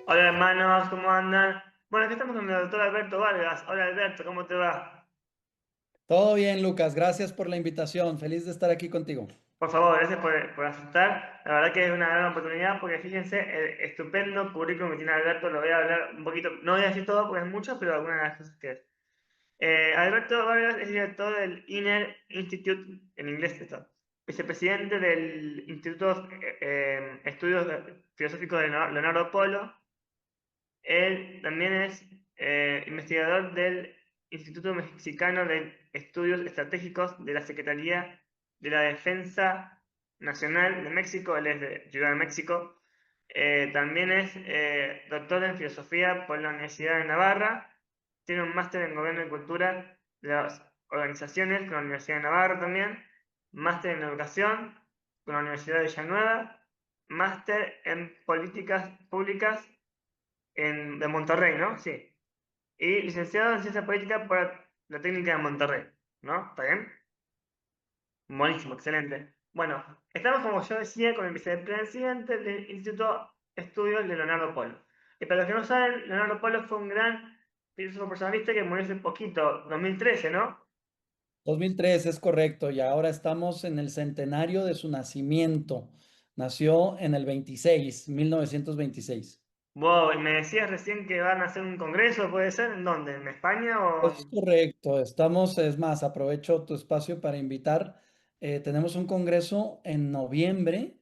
Hola hermanos, ¿cómo andan? Bueno, aquí estamos con el doctor Alberto Vargas. Hola Alberto, ¿cómo te va? Todo bien, Lucas. Gracias por la invitación. Feliz de estar aquí contigo. Por favor, gracias por aceptar. La verdad que es una gran oportunidad porque fíjense el estupendo currículum que tiene Alberto. Lo voy a hablar un poquito, no voy a decir todo porque es mucho, pero algunas de las cosas que es. Alberto Vargas es director del Inner Institute, en inglés esto, vicepresidente del Instituto Estudios Filosóficos de Leonardo Polo. Él también es investigador del Instituto Mexicano de Estudios Estratégicos de la Secretaría de la Defensa Nacional de México. Él es de Ciudad de México. También es doctor en filosofía por la Universidad de Navarra. Tiene un máster en gobierno y cultura de las organizaciones con la Universidad de Navarra también. Máster en educación con la Universidad de Villanueva. Máster en políticas públicas de Monterrey, ¿no? Sí. Y licenciado en Ciencia Política por la Técnica de Monterrey, ¿no? ¿Está bien? Buenísimo, excelente. Bueno, estamos, como yo decía, con el vicepresidente del Instituto de Estudios de Leonardo Polo. Y para los que no saben, Leonardo Polo fue un gran filósofo personalista que murió hace poquito, 2013, ¿no? 2003 es correcto, y ahora estamos en el centenario de su nacimiento. Nació en el 1926. Wow, y me decías recién que van a hacer un congreso, ¿puede ser? ¿En dónde? ¿En España o...? Es correcto. Es más, aprovecho tu espacio para invitar. Tenemos un congreso en noviembre,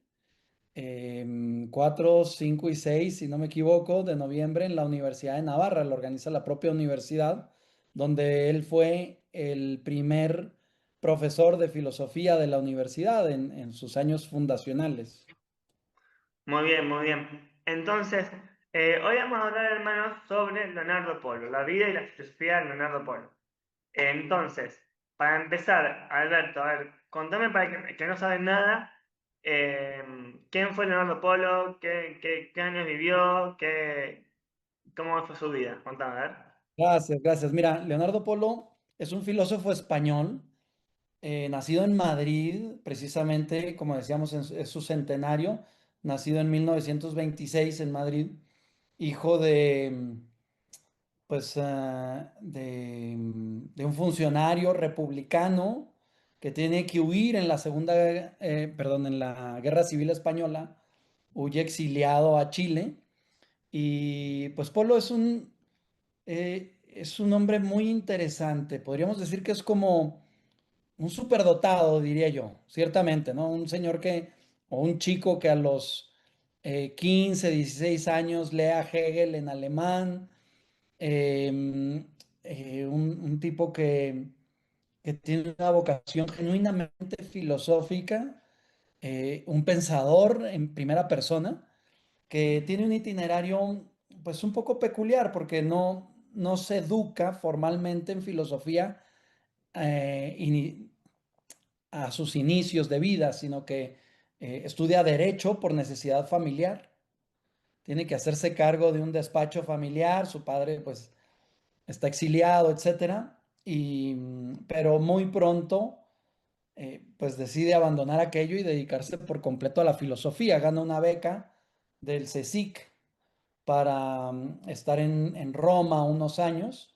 4, 5 y 6, si no me equivoco, de noviembre en la Universidad de Navarra. Lo organiza la propia universidad, donde él fue el primer profesor de filosofía de la universidad en sus años fundacionales. Muy bien, muy bien. Entonces, hoy vamos a hablar, hermanos, sobre Leonardo Polo, la vida y la filosofía de Leonardo Polo. Entonces, para empezar, Alberto, a ver, contame para que no saben nada, ¿quién fue Leonardo Polo? ¿Qué años vivió? ¿Cómo fue su vida? Contame, a ver. Gracias, gracias. Mira, Leonardo Polo es un filósofo español, nacido en Madrid, precisamente, como decíamos, es su centenario, nacido en 1926 en Madrid, hijo de un funcionario republicano que tiene que huir en la en la Guerra Civil Española, huye exiliado a Chile. Y pues Polo es un hombre muy interesante. Podríamos decir que es como un superdotado, diría yo, ciertamente, ¿no? Un señor o un chico que a los 15, 16 años lee a Hegel en alemán, un tipo que tiene una vocación genuinamente filosófica, un pensador en primera persona, que tiene un itinerario pues un poco peculiar porque no se educa formalmente en filosofía a sus inicios de vida, sino que estudia derecho por necesidad familiar. Tiene que hacerse cargo de un despacho familiar, su padre pues está exiliado, etcétera, pero muy pronto pues decide abandonar aquello y dedicarse por completo a la filosofía. Gana una beca del CSIC para estar en Roma unos años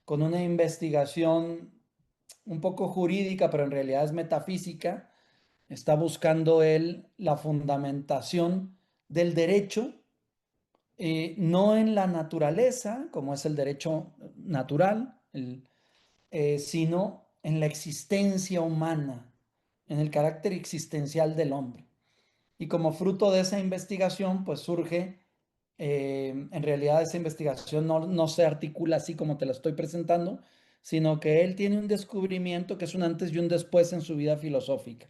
con una investigación un poco jurídica, pero en realidad es metafísica. Está buscando él la fundamentación del derecho, no en la naturaleza, como es el derecho natural, sino en la existencia humana, en el carácter existencial del hombre. Y como fruto de esa investigación, pues surge, en realidad esa investigación no se articula así como te la estoy presentando, sino que él tiene un descubrimiento que es un antes y un después en su vida filosófica,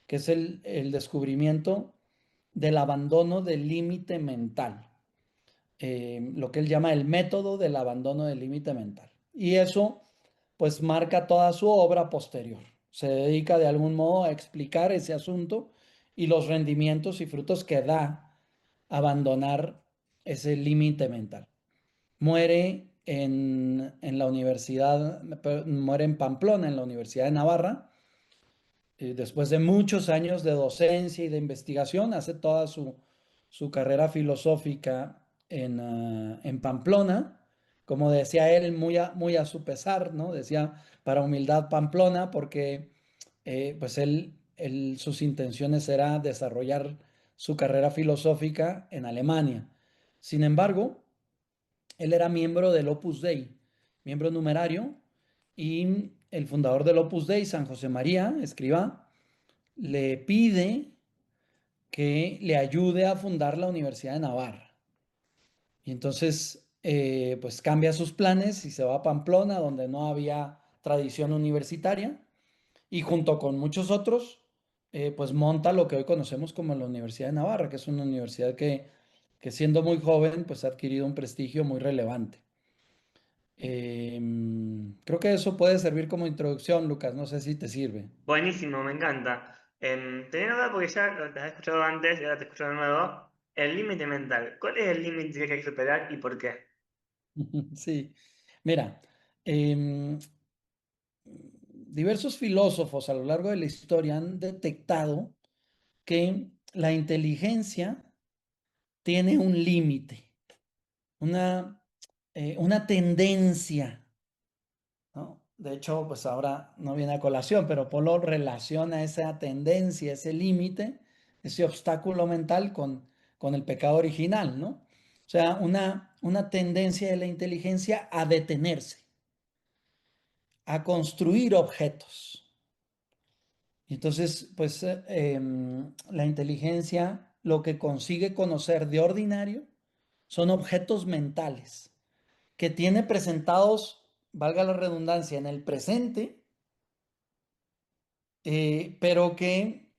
que es el descubrimiento del abandono del límite mental, lo que él llama el método del abandono del límite mental. Y eso pues marca toda su obra posterior. Se dedica de algún modo a explicar ese asunto y los rendimientos y frutos que da abandonar ese límite mental. Muere en la universidad, muere en Pamplona, en la Universidad de Navarra, después de muchos años de docencia y de investigación. Hace toda su carrera filosófica en Pamplona, como decía él, muy a su pesar, ¿no? Decía, para humildad Pamplona, porque pues sus intenciones era desarrollar su carrera filosófica en Alemania. Sin embargo, él era miembro del Opus Dei, miembro numerario, y el fundador del Opus Dei, San José María, escriba, le pide que le ayude a fundar la Universidad de Navarra. Y entonces, pues cambia sus planes y se va a Pamplona, donde no había tradición universitaria, y junto con muchos otros, pues monta lo que hoy conocemos como la Universidad de Navarra, que es una universidad que siendo muy joven, pues ha adquirido un prestigio muy relevante. Creo que eso puede servir como introducción, Lucas, no sé si te sirve. Buenísimo, me encanta. Tenía duda porque ya te has escuchado antes y ahora te escucho de nuevo. El límite mental. ¿Cuál es el límite que hay que superar y por qué? Sí, mira, em, diversos filósofos a lo largo de la historia han detectado que la inteligencia tiene un límite, una, una tendencia, ¿no? De hecho, pues ahora no viene a colación, pero Polo relaciona esa tendencia, ese límite, ese obstáculo mental con el pecado original, ¿no? O sea, una tendencia de la inteligencia a detenerse, a construir objetos. Y entonces, pues la inteligencia lo que consigue conocer de ordinario son objetos mentales que tiene presentados, valga la redundancia, en el presente, pero que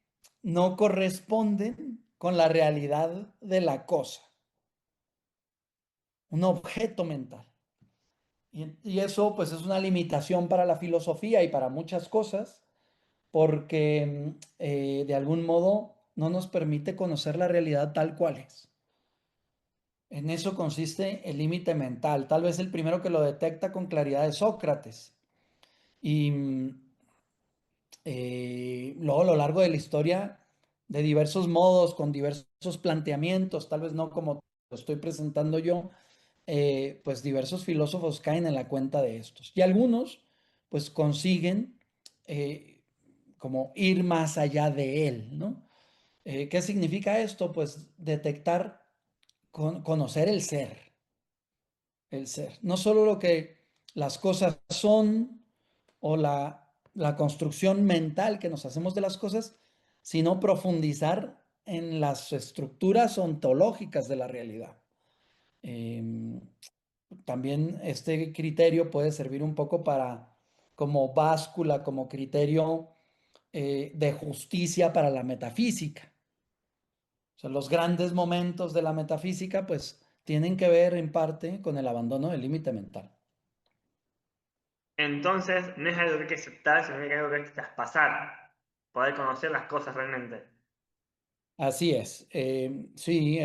no corresponden con la realidad de la cosa, un objeto mental. Y eso pues es una limitación para la filosofía y para muchas cosas, porque de algún modo no nos permite conocer la realidad tal cual es. En eso consiste el límite mental. Tal vez el primero que lo detecta con claridad es Sócrates. Y luego a lo largo de la historia, de diversos modos, con diversos planteamientos, tal vez no como lo estoy presentando yo, pues diversos filósofos caen en la cuenta de estos. Y algunos pues consiguen como ir más allá de él, ¿no? ¿Qué significa esto? Pues detectar, conocer el ser. No solo lo que las cosas son o la construcción mental que nos hacemos de las cosas, sino profundizar en las estructuras ontológicas de la realidad. Eh, También este criterio puede servir un poco para, como báscula, como criterio de justicia para la metafísica. O sea, los grandes momentos de la metafísica, pues, tienen que ver en parte con el abandono del límite mental. Entonces, no es algo que hay que aceptar, sino que es algo que hay que traspasar. Poder conocer las cosas realmente. Así es. Sí,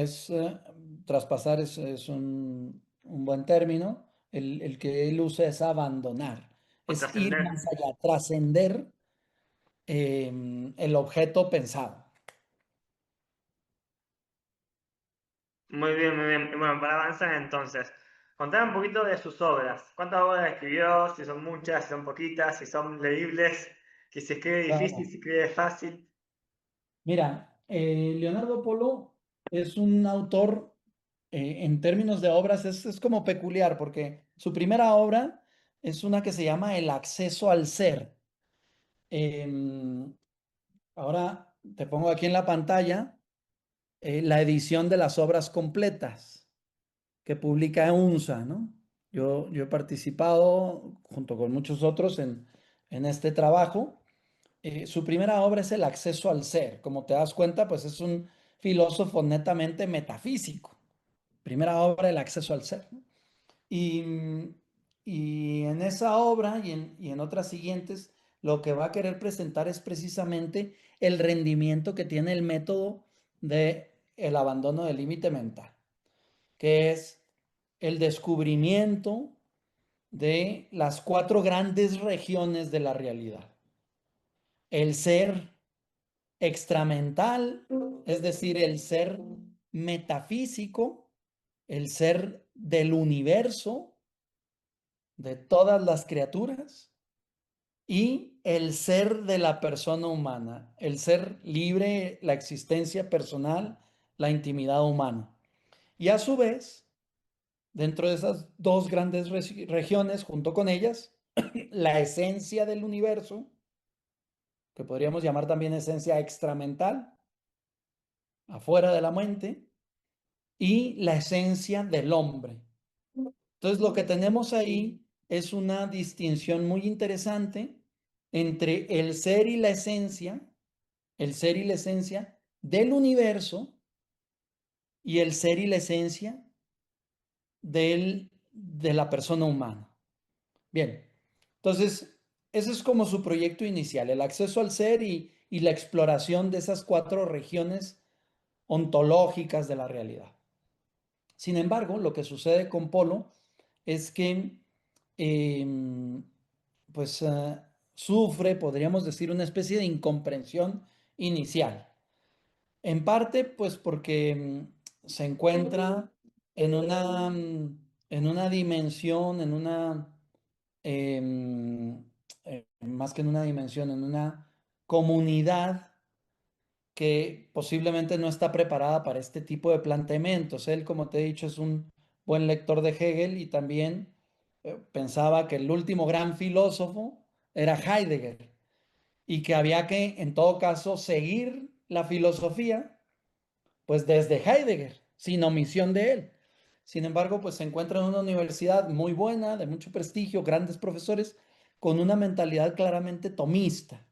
traspasar es un buen término. El que él usa es abandonar, O es ir trascender. más allá, trascender el objeto pensado. Muy bien, muy bien. Y bueno, para avanzar entonces, contame un poquito de sus obras. ¿Cuántas obras escribió? Si son muchas, si son poquitas, si son leíbles, si se escribe difícil, si Claro. se escribe fácil. Mira, Leonardo Polo es un autor, en términos de obras, es como peculiar, porque su primera obra es una que se llama El acceso al ser. Em, Ahora te pongo aquí en la pantalla la edición de las obras completas que publica UNSA, ¿no? Yo he participado junto con muchos otros en este trabajo. Su primera obra es El acceso al ser. Como te das cuenta, pues es un filósofo netamente metafísico. Primera obra, El acceso al ser, ¿no? Y, y en esa obra y en otras siguientes, lo que va a querer presentar es precisamente el rendimiento que tiene el método de el abandono del límite mental, que es el descubrimiento de las cuatro grandes regiones de la realidad. El ser extramental, es decir, el ser metafísico, el ser del universo, de todas las criaturas, y el ser de la persona humana, el ser libre, la existencia personal, la intimidad humana. Y a su vez, dentro de esas dos grandes regiones, junto con ellas, la esencia del universo, que podríamos llamar también esencia extramental, afuera de la mente, y la esencia del hombre. Entonces, lo que tenemos ahí es una distinción muy interesante entre el ser y la esencia, el ser y la esencia del universo y el ser y la esencia de la persona humana. Bien, entonces, ese es como su proyecto inicial, el acceso al ser y la exploración de esas cuatro regiones ontológicas de la realidad. Sin embargo, lo que sucede con Polo es que eh, pues sufre, podríamos decir, una especie de incomprensión inicial. En parte, pues porque se encuentra en una dimensión, más que en una dimensión, en una comunidad que posiblemente no está preparada para este tipo de planteamientos. Él, como te he dicho, es un buen lector de Hegel y también pensaba que el último gran filósofo era Heidegger y que había que, en todo caso, seguir la filosofía, pues desde Heidegger, sin omisión de él. Sin embargo, pues se encuentra en una universidad muy buena, de mucho prestigio, grandes profesores, con una mentalidad claramente tomista.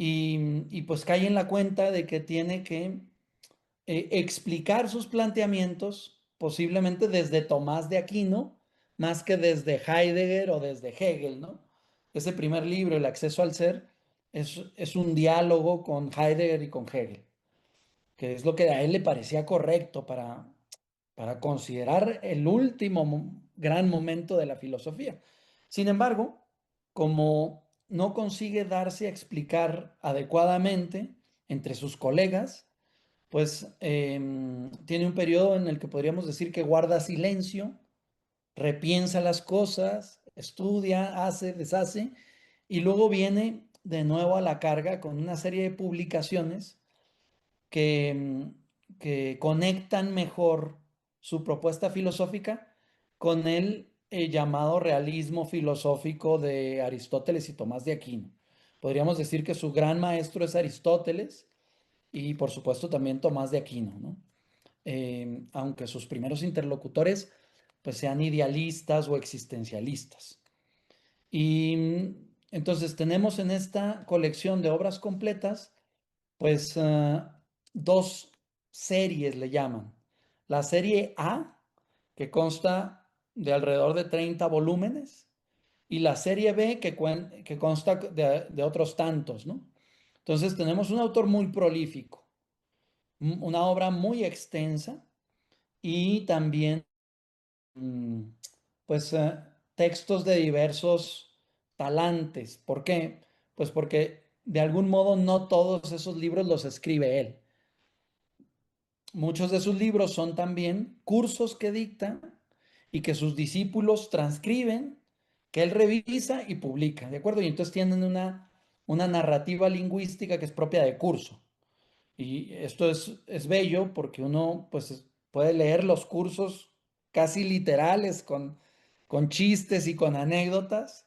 Y pues cae en la cuenta de que tiene que explicar sus planteamientos posiblemente desde Tomás de Aquino, más que desde Heidegger o desde Hegel, ¿no? Ese primer libro, El acceso al ser, es un diálogo con Heidegger y con Hegel, que es lo que a él le parecía correcto para considerar el último gran momento de la filosofía. Sin embargo, como no consigue darse a explicar adecuadamente entre sus colegas, pues tiene un periodo en el que podríamos decir que guarda silencio, repiensa las cosas, estudia, hace, deshace, y luego viene de nuevo a la carga con una serie de publicaciones que conectan mejor su propuesta filosófica con el llamado realismo filosófico de Aristóteles y Tomás de Aquino. Podríamos decir que su gran maestro es Aristóteles y por supuesto también Tomás de Aquino, ¿no? Aunque sus primeros interlocutores pues sean idealistas o existencialistas. Y entonces tenemos en esta colección de obras completas pues dos series le llaman. La serie A, que consta de alrededor de 30 volúmenes, y la serie B, que consta de otros tantos, ¿no? Entonces tenemos un autor muy prolífico, una obra muy extensa y también mm, pues textos de diversos talantes. ¿Por qué? Pues porque de algún modo no todos esos libros los escribe él. Muchos de sus libros son también cursos que dicta y que sus discípulos transcriben, que él revisa y publica, ¿de acuerdo? Y entonces tienen una narrativa lingüística que es propia de curso. Y esto es bello porque uno pues puede leer los cursos casi literales con chistes y con anécdotas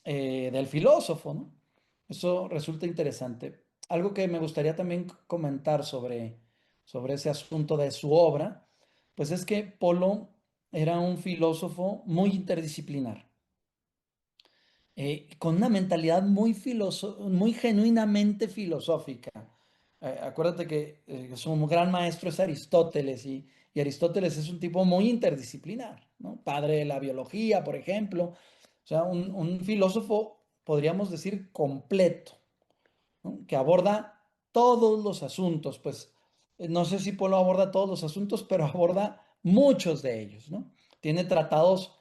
del filósofo, ¿no? Eso resulta interesante. Algo que me gustaría también comentar sobre ese asunto de su obra, pues es que Polo era un filósofo muy interdisciplinar, con una mentalidad muy genuinamente filosófica. Acuérdate que su gran maestro es Aristóteles y Aristóteles es un tipo muy interdisciplinar, ¿no? Padre de la biología, por ejemplo. O sea, un filósofo, podríamos decir, completo, ¿no? Que aborda todos los asuntos. Pues no sé si Polo aborda todos los asuntos, pero aborda muchos de ellos, ¿no? Tiene tratados,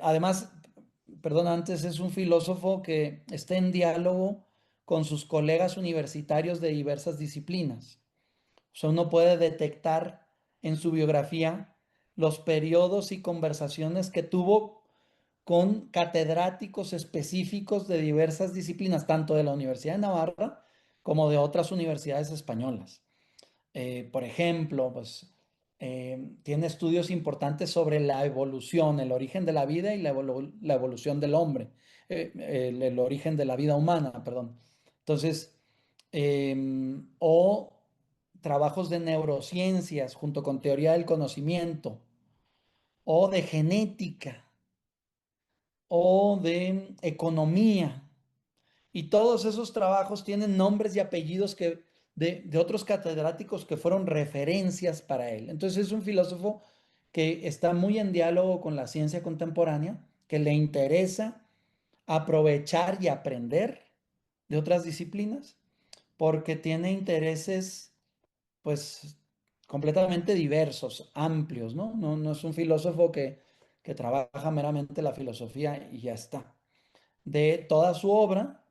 además, perdón, antes es un filósofo que está en diálogo con sus colegas universitarios de diversas disciplinas. O sea, uno puede detectar en su biografía los periodos y conversaciones que tuvo con catedráticos específicos de diversas disciplinas, tanto de la Universidad de Navarra como de otras universidades españolas. Por ejemplo, pues tiene estudios importantes sobre la evolución, el origen de la vida y la evolución del hombre, el origen de la vida humana, perdón. Entonces, o trabajos de neurociencias junto con teoría del conocimiento, o de genética, o de economía. Y todos esos trabajos tienen nombres y apellidos de otros catedráticos que fueron referencias para él. Entonces es un filósofo que está muy en diálogo con la ciencia contemporánea, que le interesa aprovechar y aprender de otras disciplinas, porque tiene intereses pues completamente diversos, amplios, ¿no? No es un filósofo que trabaja meramente la filosofía y ya está. De toda su obra,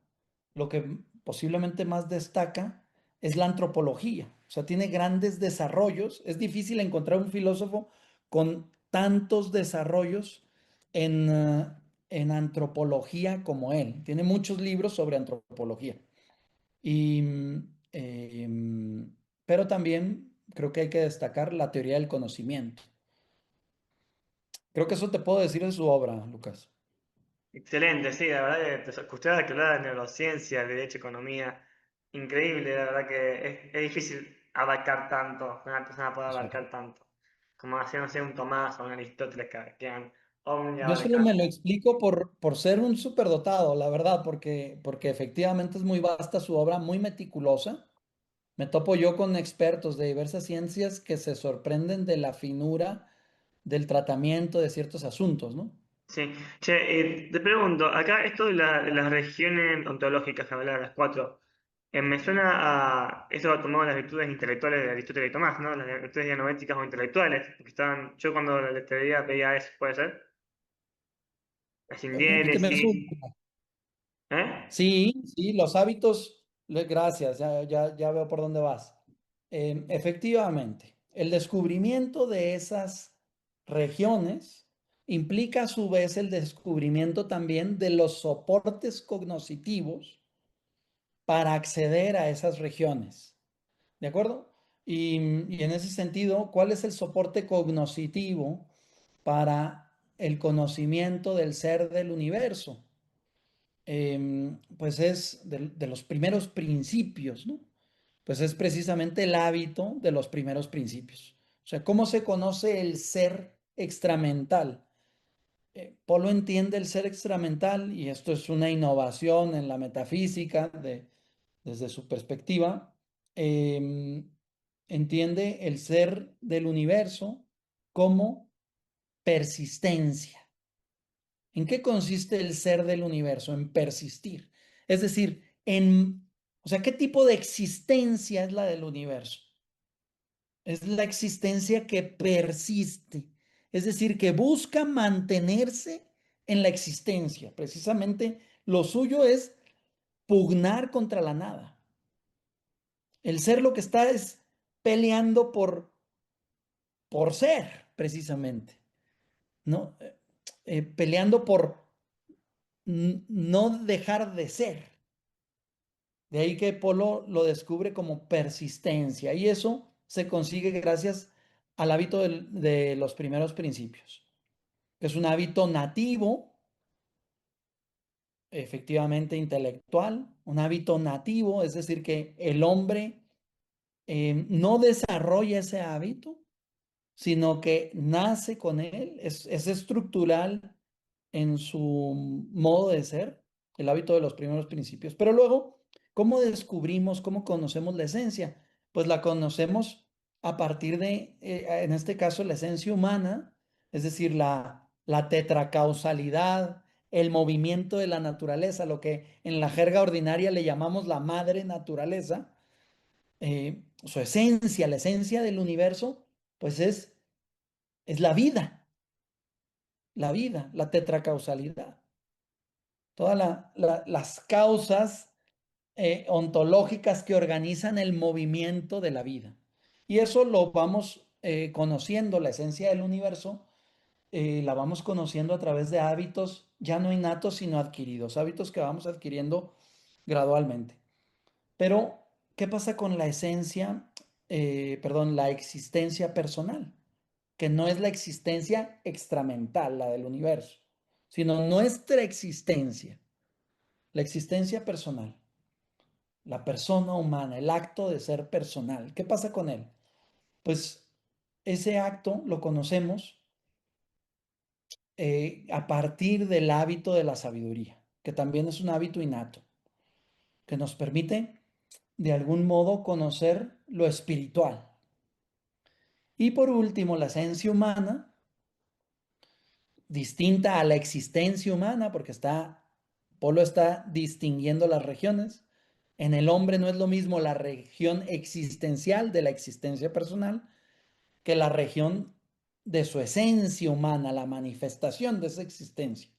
lo que posiblemente más destaca es la antropología. O sea, tiene grandes desarrollos. Es difícil encontrar un filósofo con tantos desarrollos en, en antropología como él. Tiene muchos libros sobre antropología. Y, pero también creo que hay que destacar la teoría del conocimiento. Creo que eso te puedo decir de su obra, Lucas. Excelente, sí, la verdad que te escuchaba que hablaba de neurociencia, de derecho, economía, increíble, la verdad que es difícil abarcar tanto, que una persona pueda Sí. abarcar tanto, como hacía, no sé, un Tomás o un Aristóteles que han omnia Yo solo me lo abarcante. explico por ser un superdotado, la verdad, porque efectivamente es muy vasta su obra, muy meticulosa. Me topo yo con expertos de diversas ciencias que se sorprenden de la finura del tratamiento de ciertos asuntos, ¿no? Sí, che, te pregunto, acá esto de las regiones ontológicas que hablaba, las cuatro, me suena a esto ha tomado las virtudes intelectuales de Aristóteles y Tomás, ¿no? Las virtudes dianométricas o intelectuales, porque estaban, yo cuando la leía veía eso, ¿puede ser? La Repíteme eso. síntesis, ¿eh? Sí, sí, los hábitos, gracias, ya veo por dónde vas. Efectivamente, el descubrimiento de esas regiones implica a su vez el descubrimiento también de los soportes cognitivos para acceder a esas regiones. ¿De acuerdo? Y en ese sentido, ¿cuál es el soporte cognitivo para el conocimiento del ser del universo? Pues es de los primeros principios, ¿no? Pues es precisamente el hábito de los primeros principios. O sea, ¿cómo se conoce el ser extramental? Polo entiende el ser extramental, y esto es una innovación en la metafísica desde su perspectiva, em, entiende el ser del universo como persistencia. ¿En qué consiste el ser del universo? En persistir. Es decir, o sea, ¿qué tipo de existencia es la del universo? Es la existencia que persiste, es decir, que busca mantenerse en la existencia. Precisamente lo suyo es pugnar contra la nada. El ser lo que está es peleando por ser, precisamente, ¿no? Peleando por no dejar de ser. De ahí que Polo lo descubre como persistencia y eso se consigue gracias al hábito de los primeros principios, que es un hábito nativo, efectivamente intelectual, un hábito nativo, es decir, que el hombre no desarrolla ese hábito, sino que nace con él, es estructural en su modo de ser, el hábito de los primeros principios. Pero luego, ¿cómo descubrimos, cómo conocemos la esencia? Pues la conocemos a partir de, en este caso, la esencia humana, es decir, la tetracausalidad, el movimiento de la naturaleza, lo que en la jerga ordinaria le llamamos la madre naturaleza, su esencia, la esencia del universo, pues es la vida, la tetracausalidad. Todas las causas ontológicas que organizan el movimiento de la vida. Y eso lo vamos conociendo la esencia del universo, la vamos conociendo a través de hábitos ya no innatos, sino adquiridos, hábitos que vamos adquiriendo gradualmente. Pero, ¿qué pasa con la esencia, perdón, la existencia personal? Que no es la existencia extramental, la del universo, sino nuestra existencia, la existencia personal, la persona humana, el acto de ser personal. ¿Qué pasa con él? Pues ese acto lo conocemos a partir del hábito de la sabiduría, que también es un hábito innato, que nos permite de algún modo conocer lo espiritual. Y por último, la esencia humana, distinta a la existencia humana, porque Polo está distinguiendo las regiones. En el hombre no es lo mismo la región existencial de la existencia personal que la región de su esencia humana, la manifestación de esa existencia.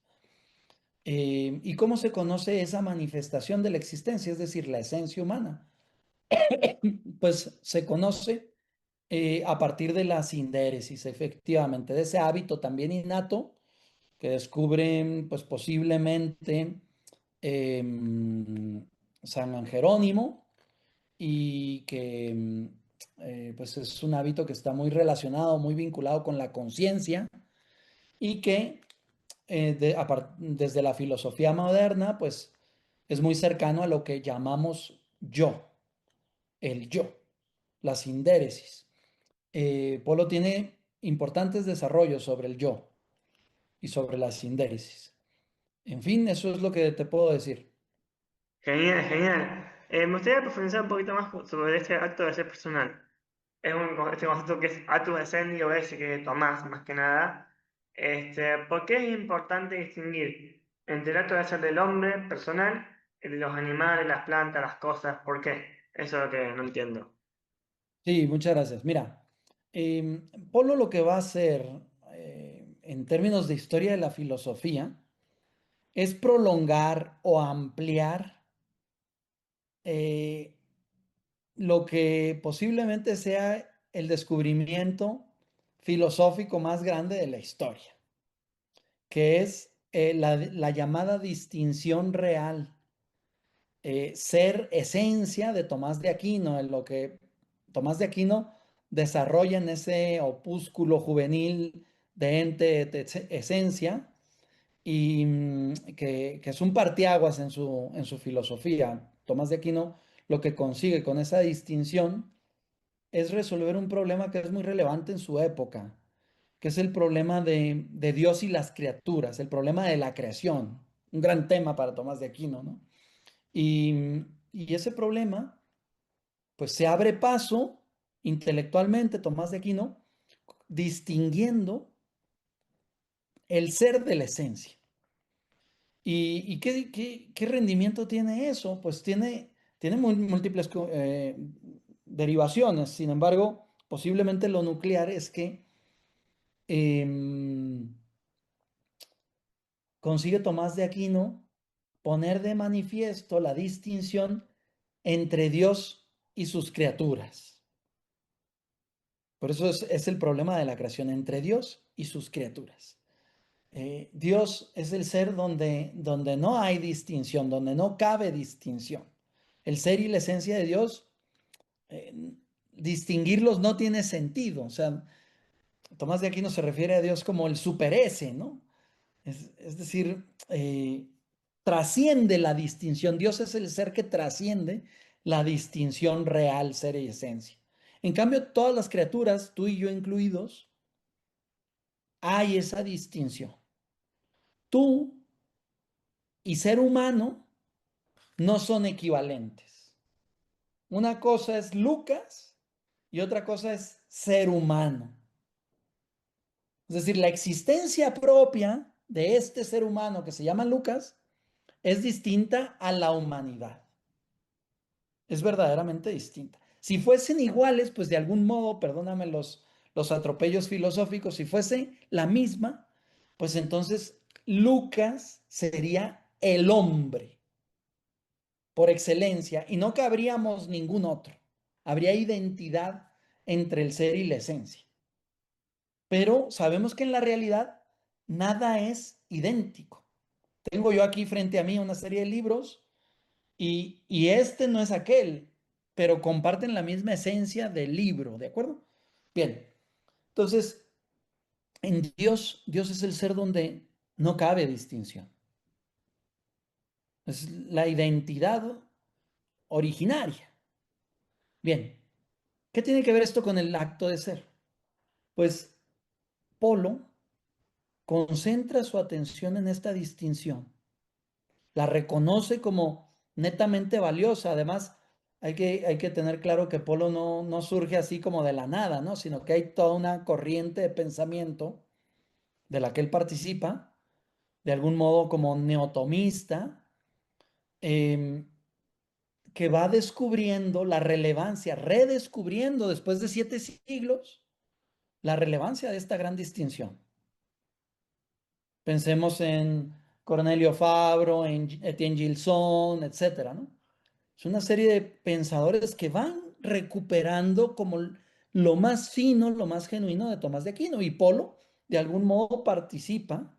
¿Y cómo se conoce esa manifestación de la existencia, es decir, la esencia humana? Pues se conoce a partir de la sindéresis, efectivamente, de ese hábito también innato que descubren, pues posiblemente San Jerónimo y que pues es un hábito que está muy relacionado, muy vinculado con la conciencia y que desde la filosofía moderna, pues es muy cercano a lo que llamamos yo, el yo, la sindéresis. Polo tiene importantes desarrollos sobre el yo y sobre la sindéresis. En fin, eso es lo que te puedo decir. Genial, genial. Me gustaría profundizar un poquito más sobre este acto de ser personal. Este concepto que es actus essendi o ese que tomás más que nada. ¿Por qué es importante distinguir entre el acto de ser del hombre personal, el de los animales, las plantas, las cosas? ¿Por qué? Eso es lo que no entiendo. Sí, muchas gracias. Mira, Polo lo que va a hacer en términos de historia de la filosofía es prolongar o ampliar eh, lo que posiblemente sea el descubrimiento filosófico más grande de la historia, que es la llamada distinción real, ser esencia de Tomás de Aquino, en lo que Tomás de Aquino desarrolla en ese opúsculo juvenil de ente de esencia y que es un parteaguas en su filosofía. Tomás de Aquino lo que consigue con esa distinción es resolver un problema que es muy relevante en su época, que es el problema de Dios y las criaturas, el problema de la creación, un gran tema para Tomás de Aquino, ¿no? Y ese problema, pues se abre paso intelectualmente, Tomás de Aquino, distinguiendo el ser de la esencia. ¿Y qué rendimiento tiene eso? Pues tiene múltiples derivaciones. Sin embargo, posiblemente lo nuclear es que em, consigue Tomás de Aquino poner de manifiesto la distinción entre Dios y sus criaturas. Por eso es el problema de la creación entre Dios y sus criaturas. Dios es el ser donde no hay distinción, donde no cabe distinción. El ser y la esencia de Dios, eh, distinguirlos no tiene sentido. O sea, Tomás de Aquino se refiere a Dios como el super ese, ¿no? Es decir, trasciende la distinción. Dios es el ser que trasciende la distinción real, ser y esencia. En cambio, todas las criaturas, tú y yo incluidos, hay esa distinción. Tú y ser humano no son equivalentes. Una cosa es Lucas y otra cosa es ser humano. Es decir, la existencia propia de este ser humano que se llama Lucas es distinta a la humanidad. Es verdaderamente distinta. Si fuesen iguales, pues de algún modo, perdóname los atropellos filosóficos, si fuese la misma, pues entonces Lucas sería el hombre por excelencia y no cabríamos ningún otro. Habría identidad entre el ser y la esencia. pero sabemos que en la realidad nada es idéntico. Tengo yo aquí frente a mí una serie de libros y este no es aquel, pero comparten la misma esencia del libro, ¿de acuerdo? Bien, entonces, en Dios, Dios es el ser donde no cabe distinción. Es la identidad originaria. Bien, ¿qué tiene que ver esto con el acto de ser? Pues Polo concentra su atención en esta distinción, la reconoce como netamente valiosa. Además, hay que tener claro que Polo no surge así como de la nada, ¿no? Sino que hay toda una corriente de pensamiento de la que él participa, de algún modo como neotomista, eh, que va descubriendo la relevancia, redescubriendo después de 7 siglos, la relevancia de esta gran distinción. Pensemos en Cornelio Fabro, en Etienne Gilson, etcétera, ¿no? Es una serie de pensadores que van recuperando como lo más fino, lo más genuino de Tomás de Aquino. Y Polo, de algún modo, participa,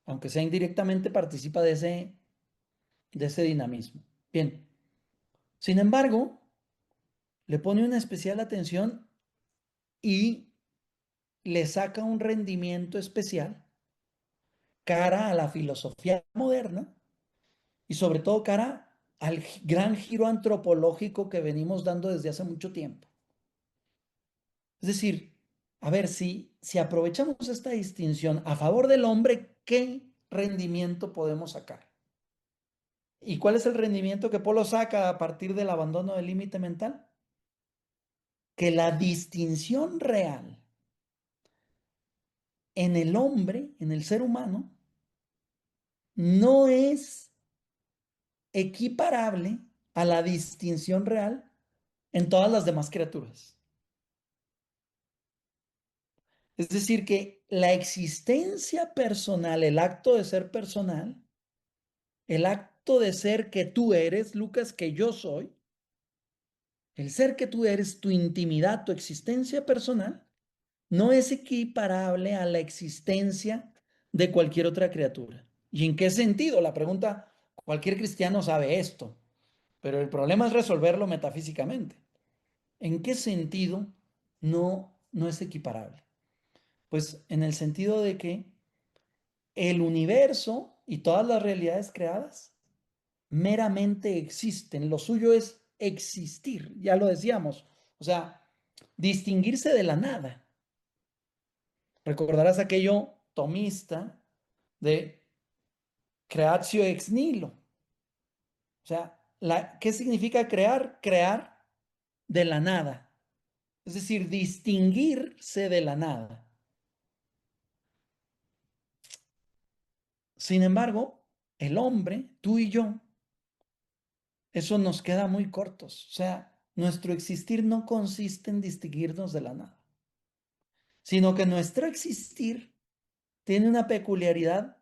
aunque sea indirectamente, participa de ese dinamismo. Bien, sin embargo, le pone una especial atención y le saca un rendimiento especial cara a la filosofía moderna y sobre todo cara al gran giro antropológico que venimos dando desde hace mucho tiempo. Es decir, a ver, si aprovechamos esta distinción a favor del hombre, ¿qué rendimiento podemos sacar? ¿Y cuál es el rendimiento que Polo saca a partir del abandono del límite mental? Que la distinción real en el hombre, en el ser humano, no es equiparable a la distinción real en todas las demás criaturas. Es decir, que la existencia personal, el acto de ser personal, el acto de ser que tú eres, Lucas, que yo soy, el ser que tú eres, tu intimidad, tu existencia personal, no es equiparable a la existencia de cualquier otra criatura. ¿Y en qué sentido? La pregunta, cualquier cristiano sabe esto, pero el problema es resolverlo metafísicamente. ¿En qué sentido no es equiparable? Pues en el sentido de que el universo y todas las realidades creadas meramente existen. Lo suyo es existir, ya lo decíamos. O sea, distinguirse de la nada. Recordarás aquello tomista de creatio ex nihilo. O sea, ¿qué significa crear? Crear de la nada. Es decir, distinguirse de la nada. Sin embargo, el hombre, tú y yo, eso nos queda muy cortos. O sea, nuestro existir no consiste en distinguirnos de la nada, sino que nuestro existir tiene una peculiaridad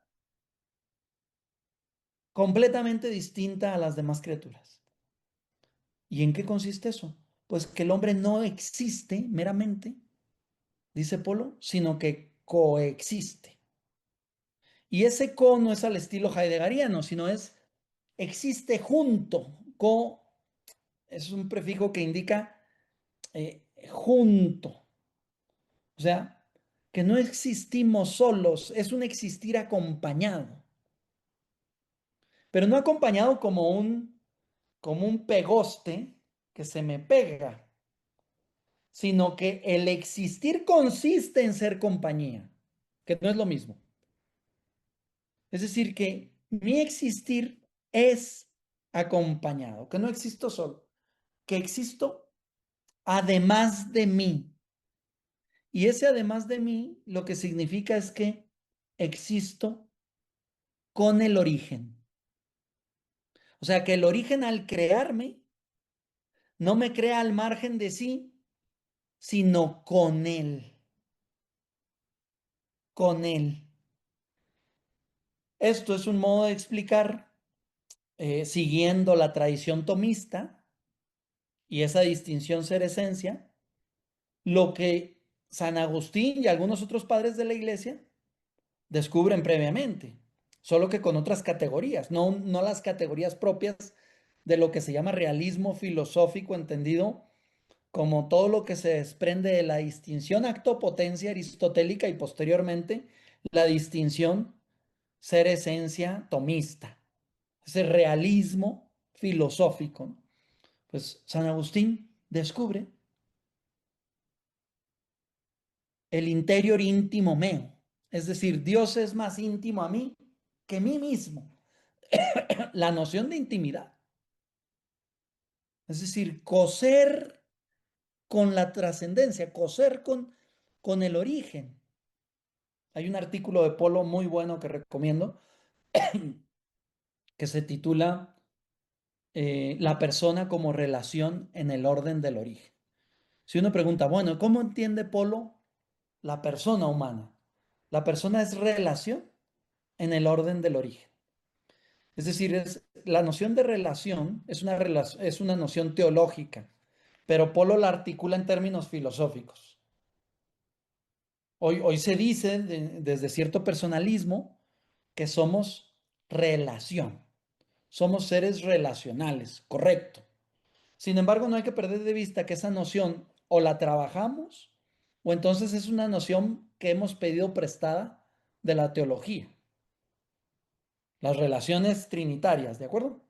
completamente distinta a las demás criaturas. ¿Y en qué consiste eso? Pues que el hombre no existe meramente, dice Polo, sino que coexiste. Y ese co no es al estilo heideggeriano, sino existe junto. Co es un prefijo que indica junto. O sea, que no existimos solos, es un existir acompañado. Pero no acompañado como un pegoste que se me pega, sino que el existir consiste en ser compañía, que no es lo mismo. Es decir, que mi existir es acompañado, que no existo solo, que existo además de mí. Y ese además de mí lo que significa es que existo con el origen. O sea, que el origen al crearme no me crea al margen de sí, sino con él, con él. Esto es un modo de explicar, siguiendo la tradición tomista y esa distinción ser esencia, lo que San Agustín y algunos otros padres de la iglesia descubren previamente, solo que con otras categorías, no las categorías propias de lo que se llama realismo filosófico, entendido como todo lo que se desprende de la distinción acto-potencia aristotélica y posteriormente la distinción ser-esencia tomista, ese realismo filosófico, ¿no? Pues San Agustín descubre el interior íntimo meo, es decir, Dios es más íntimo a mí que mí mismo, la noción de intimidad, es decir, coser con la trascendencia, coser con el origen. Hay un artículo de Polo muy bueno que recomiendo que se titula La persona como relación en el orden del origen. Si uno pregunta, bueno, ¿cómo entiende Polo la persona humana? La persona es relación en el orden del origen. Es decir, la noción de relación es una noción teológica, pero Polo la articula en términos filosóficos. Hoy se dice desde cierto personalismo que somos relación, somos seres relacionales, correcto. Sin embargo, no hay que perder de vista que esa noción o la trabajamos o entonces es una noción que hemos pedido prestada de la teología, las relaciones trinitarias, ¿de acuerdo?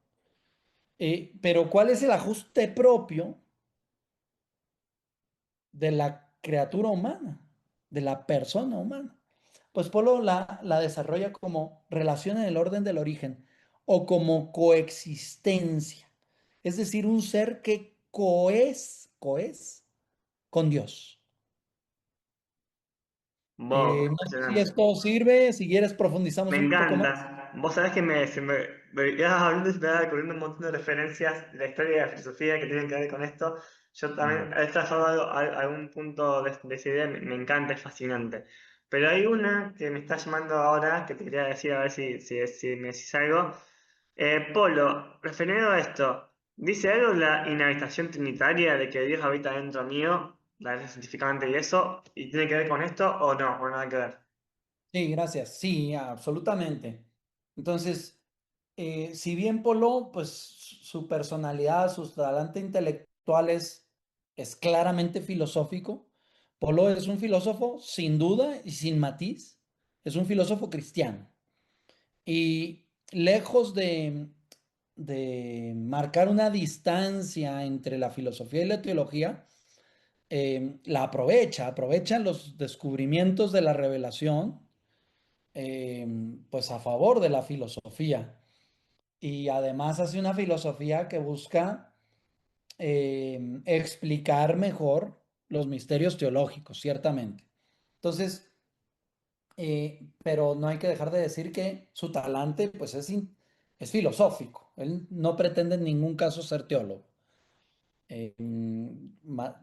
Pero ¿cuál es el ajuste propio de la criatura humana, de la persona humana? Pues Polo la desarrolla como relación en el orden del origen o como coexistencia, es decir, un ser que coes con Dios. Wow, No sé si impresionante. esto sirve, si quieres Me profundizamos un poco más. encanta. Vos sabés que me ibas hablando y se me va ocurriendo un montón de referencias de la historia y de la filosofía que tienen que ver con esto. Yo también Mm. he trasladado algún punto de esa idea, me encanta, es fascinante. Pero hay una que me está llamando ahora, que te quería decir a ver si me decís algo. Polo, referido a esto, ¿dice algo la inhabitación trinitaria de que Dios habita dentro mío, la verdad científicamente y eso, y tiene que ver con esto o no, o nada que ver? Sí, gracias. Sí, absolutamente. Entonces, si bien Polo, pues su personalidad, su talante intelectual es claramente filosófico, Polo es un filósofo sin duda y sin matiz, es un filósofo cristiano. Y lejos de marcar una distancia entre la filosofía y la teología, la aprovecha los descubrimientos de la revelación, eh, pues a favor de la filosofía. Y además hace una filosofía que busca explicar mejor los misterios teológicos, ciertamente. Entonces, pero no hay que dejar de decir que su talante, pues es filosófico. Él no pretende en ningún caso ser teólogo. eh, ma-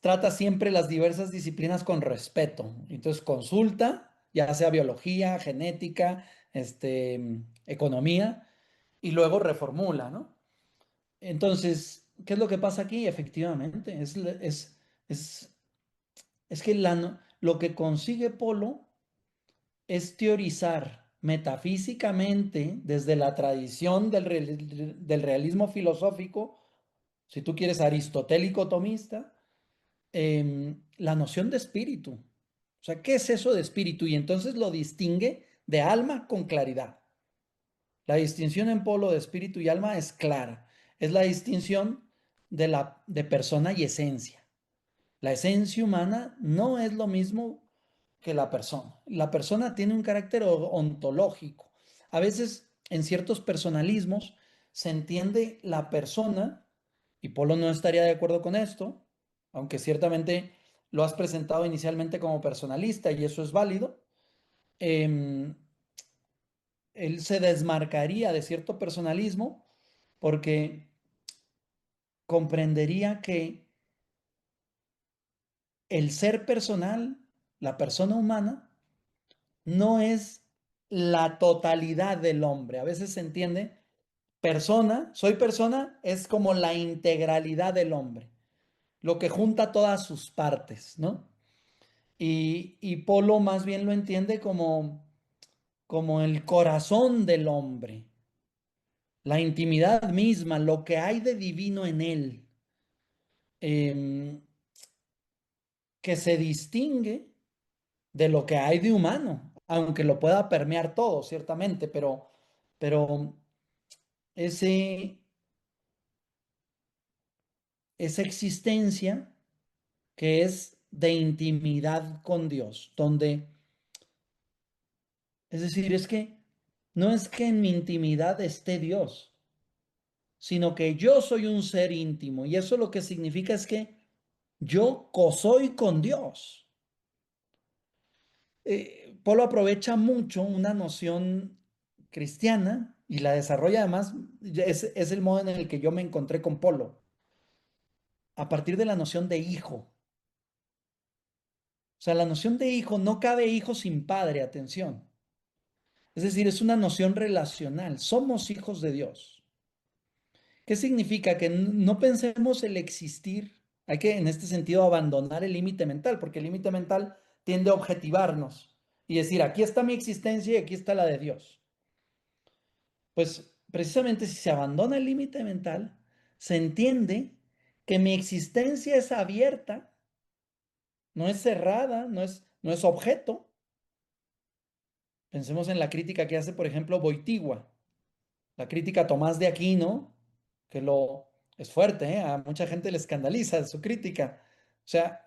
Trata siempre las diversas disciplinas con respeto. Entonces consulta, ya sea biología, genética, economía, y luego reformula, ¿no? Entonces, ¿qué es lo que pasa aquí? Efectivamente, es, es que lo que consigue Polo es teorizar metafísicamente desde la tradición del realismo filosófico, si tú quieres aristotélico tomista, la noción de espíritu. O sea, ¿qué es eso de espíritu? Y entonces lo distingue de alma con claridad. La distinción en polo de espíritu y alma es clara. Es la distinción de persona y esencia. La esencia humana no es lo mismo que la persona. La persona tiene un carácter ontológico. A veces, en ciertos personalismos, se entiende la persona, y Polo no estaría de acuerdo con esto, aunque ciertamente lo has presentado inicialmente como personalista y eso es válido. em, Él se desmarcaría de cierto personalismo porque comprendería que el ser personal, la persona humana, no es la totalidad del hombre. A veces se entiende soy persona, es como la integralidad del hombre, lo que junta todas sus partes, ¿no? y Polo más bien lo entiende como el corazón del hombre, la intimidad misma, lo que hay de divino en él, em, que se distingue de lo que hay de humano, aunque lo pueda permear todo, ciertamente, pero ese, esa existencia que es de intimidad con Dios, donde, es decir, es que no es que en mi intimidad esté Dios, sino que yo soy un ser íntimo y eso lo que significa es que yo soy con Dios. Polo aprovecha mucho una noción cristiana y la desarrolla además, es el modo en el que yo me encontré con Polo, a partir de la noción de hijo. O sea, la noción de hijo, no cabe hijo sin padre, atención. Es decir, es una noción relacional. Somos hijos de Dios. ¿Qué significa? Que no pensemos el existir. Hay que, en este sentido, abandonar el límite mental, porque el límite mental tiende a objetivarnos y decir, aquí está mi existencia y aquí está la de Dios. Pues precisamente si se abandona el límite mental, se entiende que mi existencia es abierta, no es cerrada, no es objeto. Pensemos en la crítica que hace, por ejemplo, Boitigua, la crítica a Tomás de Aquino, que es fuerte, ¿eh? A mucha gente le escandaliza su crítica. O sea,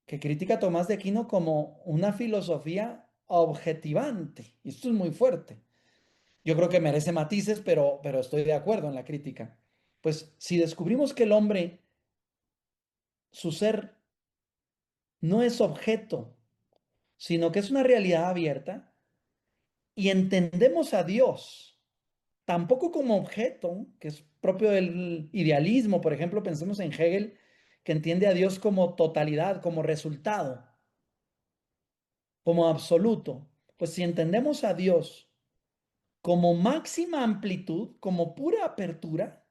que critica a Tomás de Aquino como una filosofía objetivante. Y esto es muy fuerte. Yo creo que merece matices, pero estoy de acuerdo en la crítica. Pues si descubrimos que el hombre, su ser, no es objeto, sino que es una realidad abierta, y entendemos a Dios tampoco como objeto, que es propio del idealismo, por ejemplo, pensemos en Hegel, que entiende a Dios como totalidad, como resultado, como absoluto. Pues si entendemos a Dios como máxima amplitud, como pura apertura,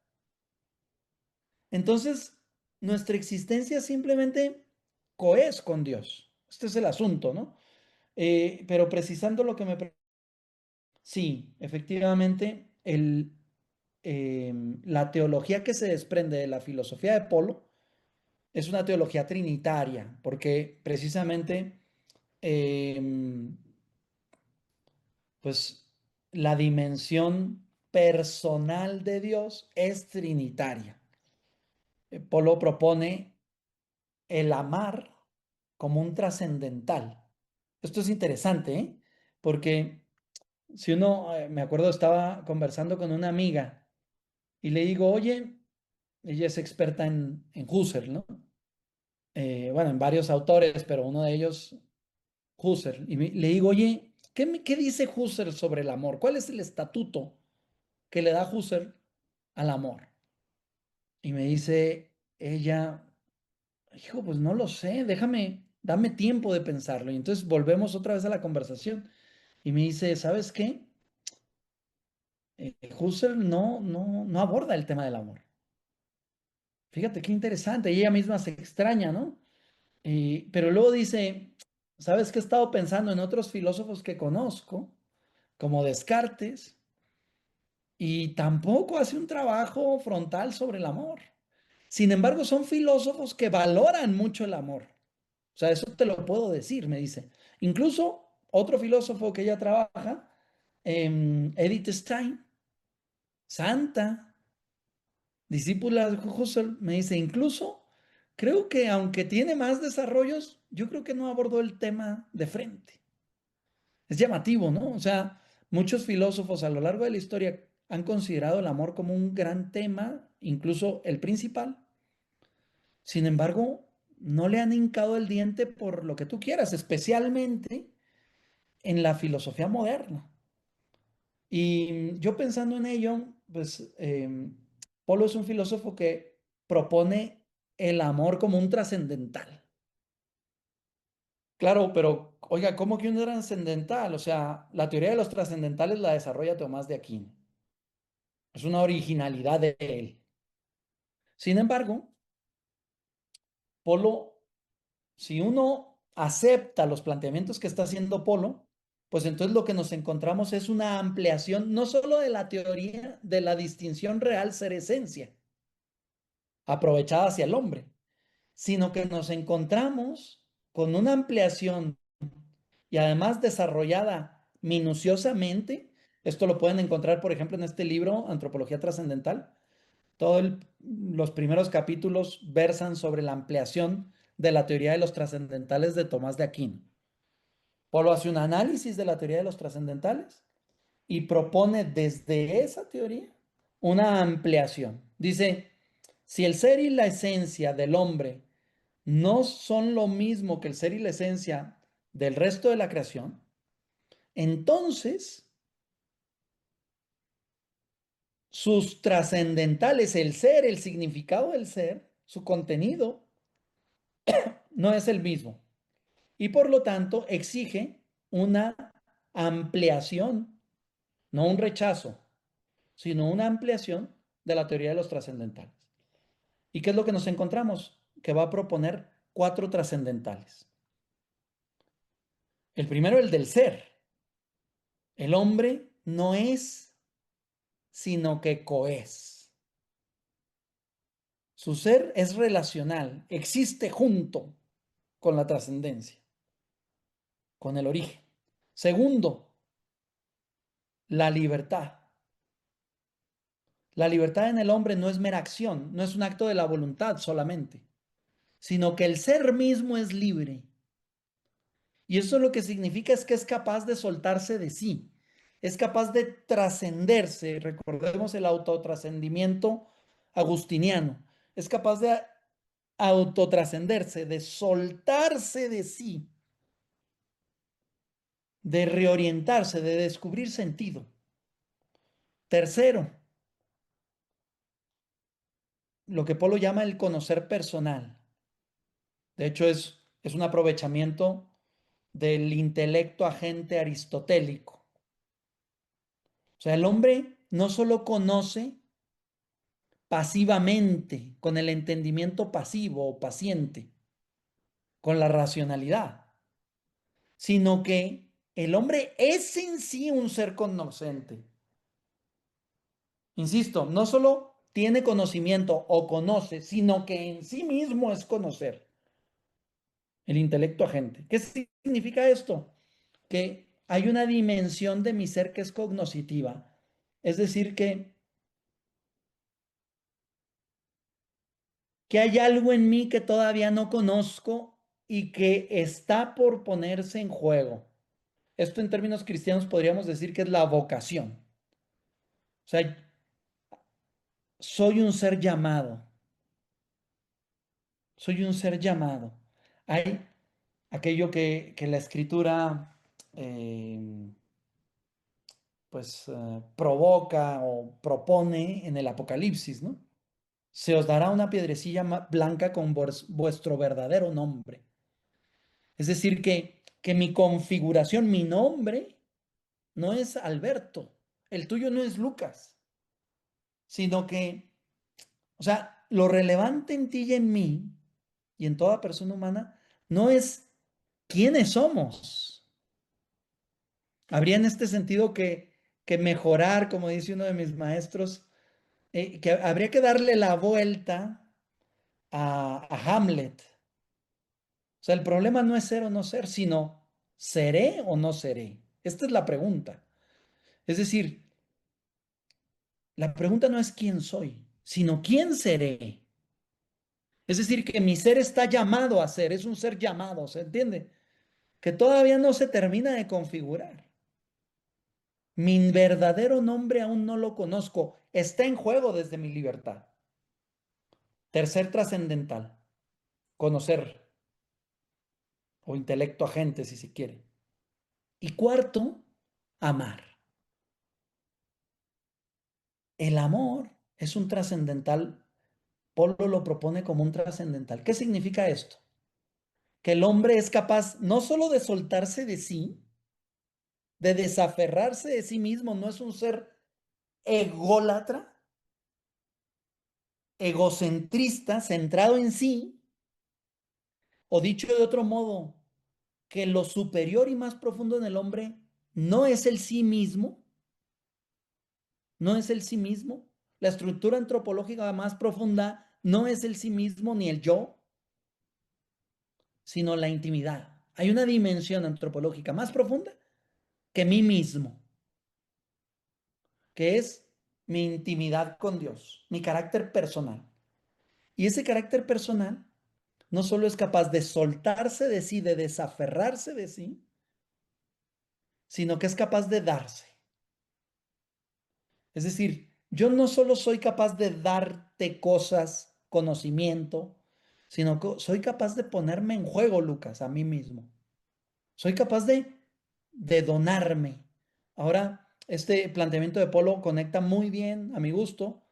entonces nuestra existencia simplemente coes con Dios. Este es el asunto, ¿no? Pero precisando lo que sí, efectivamente, la teología que se desprende de la filosofía de Polo es una teología trinitaria, porque precisamente, pues, la dimensión personal de Dios es trinitaria. Polo propone el amar como un trascendental. Esto es interesante, ¿eh? Porque si uno, me acuerdo, estaba conversando con una amiga y le digo, oye, ella es experta en Husserl, ¿no? Bueno, en varios autores, pero uno de ellos, Husserl. Y le digo, oye, ¿qué dice Husserl sobre el amor? ¿Cuál es el estatuto que le da Husserl al amor? Y me dice ella, hijo, pues no lo sé, dame tiempo de pensarlo. Y entonces volvemos otra vez a la conversación. Y me dice, ¿sabes qué? Husserl no aborda el tema del amor. Fíjate qué interesante. Y ella misma se extraña, ¿no? Pero luego dice, ¿sabes qué he estado pensando en otros filósofos que conozco, como Descartes, y tampoco hace un trabajo frontal sobre el amor? Sin embargo, son filósofos que valoran mucho el amor. O sea, eso te lo puedo decir, me dice. Incluso otro filósofo que ella trabaja, Edith Stein, santa, discípula de Husserl, me dice, incluso creo que aunque tiene más desarrollos, yo creo que no abordó el tema de frente. Es llamativo, ¿no? O sea, muchos filósofos a lo largo de la historia han considerado el amor como un gran tema, incluso el principal. Sin embargo, no le han hincado el diente por lo que tú quieras, especialmente en la filosofía moderna. Y yo pensando en ello, pues Polo es un filósofo que propone el amor como un trascendental. Claro, pero oiga, ¿cómo que un trascendental? O sea, la teoría de los trascendentales la desarrolla Tomás de Aquino. Es una originalidad de él. Sin embargo, Polo, si uno acepta los planteamientos que está haciendo Polo, pues entonces lo que nos encontramos es una ampliación no solo de la teoría de la distinción real ser-esencia, aprovechada hacia el hombre, sino que nos encontramos con una ampliación y además desarrollada minuciosamente. Esto lo pueden encontrar, por ejemplo, en este libro, Antropología Trascendental. Los primeros capítulos versan sobre la ampliación de la teoría de los trascendentales de Tomás de Aquino. Polo hace un análisis de la teoría de los trascendentales y propone desde esa teoría una ampliación. Dice, si el ser y la esencia del hombre no son lo mismo que el ser y la esencia del resto de la creación, entonces sus trascendentales, el ser, el significado del ser, su contenido, no es el mismo. Y por lo tanto exige una ampliación, no un rechazo, sino una ampliación de la teoría de los trascendentales. ¿Y qué es lo que nos encontramos? Que va a proponer 4 trascendentales. El primero, el del ser. El hombre no es, sino que coes. Su ser es relacional, existe junto con la trascendencia, con el origen. Segundo, la libertad. La libertad en el hombre no es mera acción, no es un acto de la voluntad solamente, sino que el ser mismo es libre. Y eso lo que significa es que es capaz de soltarse de sí, es capaz de trascenderse. Recordemos el autotrascendimiento agustiniano. Es capaz de autotrascenderse, de soltarse de sí, de reorientarse, de descubrir sentido. Tercero, lo que Polo llama el conocer personal. De hecho, es un aprovechamiento del intelecto agente aristotélico. O sea, el hombre no solo conoce pasivamente, con el entendimiento pasivo o paciente, con la racionalidad, sino que el hombre es en sí un ser conocente. Insisto, no solo tiene conocimiento o conoce, sino que en sí mismo es conocer. El intelecto agente. ¿Qué significa esto? Que hay una dimensión de mi ser que es cognoscitiva. Es decir, que hay algo en mí que todavía no conozco y que está por ponerse en juego. Esto en términos cristianos podríamos decir que es la vocación. O sea, soy un ser llamado. Soy un ser llamado. Hay aquello que la escritura pues provoca o propone en el Apocalipsis, ¿no? Se os dará una piedrecilla blanca con vuestro verdadero nombre. Es decir, que mi configuración, mi nombre, no es Alberto, el tuyo no es Lucas, sino que, o sea, lo relevante en ti y en mí, y en toda persona humana, no es quiénes somos. Habría en este sentido que mejorar, como dice uno de mis maestros, que habría que darle la vuelta a Hamlet. O sea, el problema no es ser o no ser, sino ¿seré o no seré? Esta es la pregunta. Es decir, la pregunta no es quién soy, sino quién seré. Es decir, que mi ser está llamado a ser, es un ser llamado, ¿se entiende? Que todavía no se termina de configurar. Mi verdadero nombre aún no lo conozco, está en juego desde mi libertad. Tercer trascendental, conocer o intelecto agente, si se quiere. Y cuarto, amar. El amor es un trascendental. Polo lo propone como un trascendental. ¿Qué significa esto? Que el hombre es capaz no solo de soltarse de sí, de desaferrarse de sí mismo, no es un ser ególatra, egocentrista, centrado en sí, o dicho de otro modo, que lo superior y más profundo en el hombre no es el sí mismo, no es el sí mismo. La estructura antropológica más profunda no es el sí mismo ni el yo, sino la intimidad. Hay una dimensión antropológica más profunda que mí mismo, que es mi intimidad con Dios, mi carácter personal. Y ese carácter personal no solo es capaz de soltarse de sí, de desaferrarse de sí, sino que es capaz de darse. Es decir, yo no solo soy capaz de darte cosas, conocimiento, sino que soy capaz de ponerme en juego, Lucas, a mí mismo. Soy capaz de donarme. Ahora, este planteamiento de Polo conecta muy bien, a mi gusto,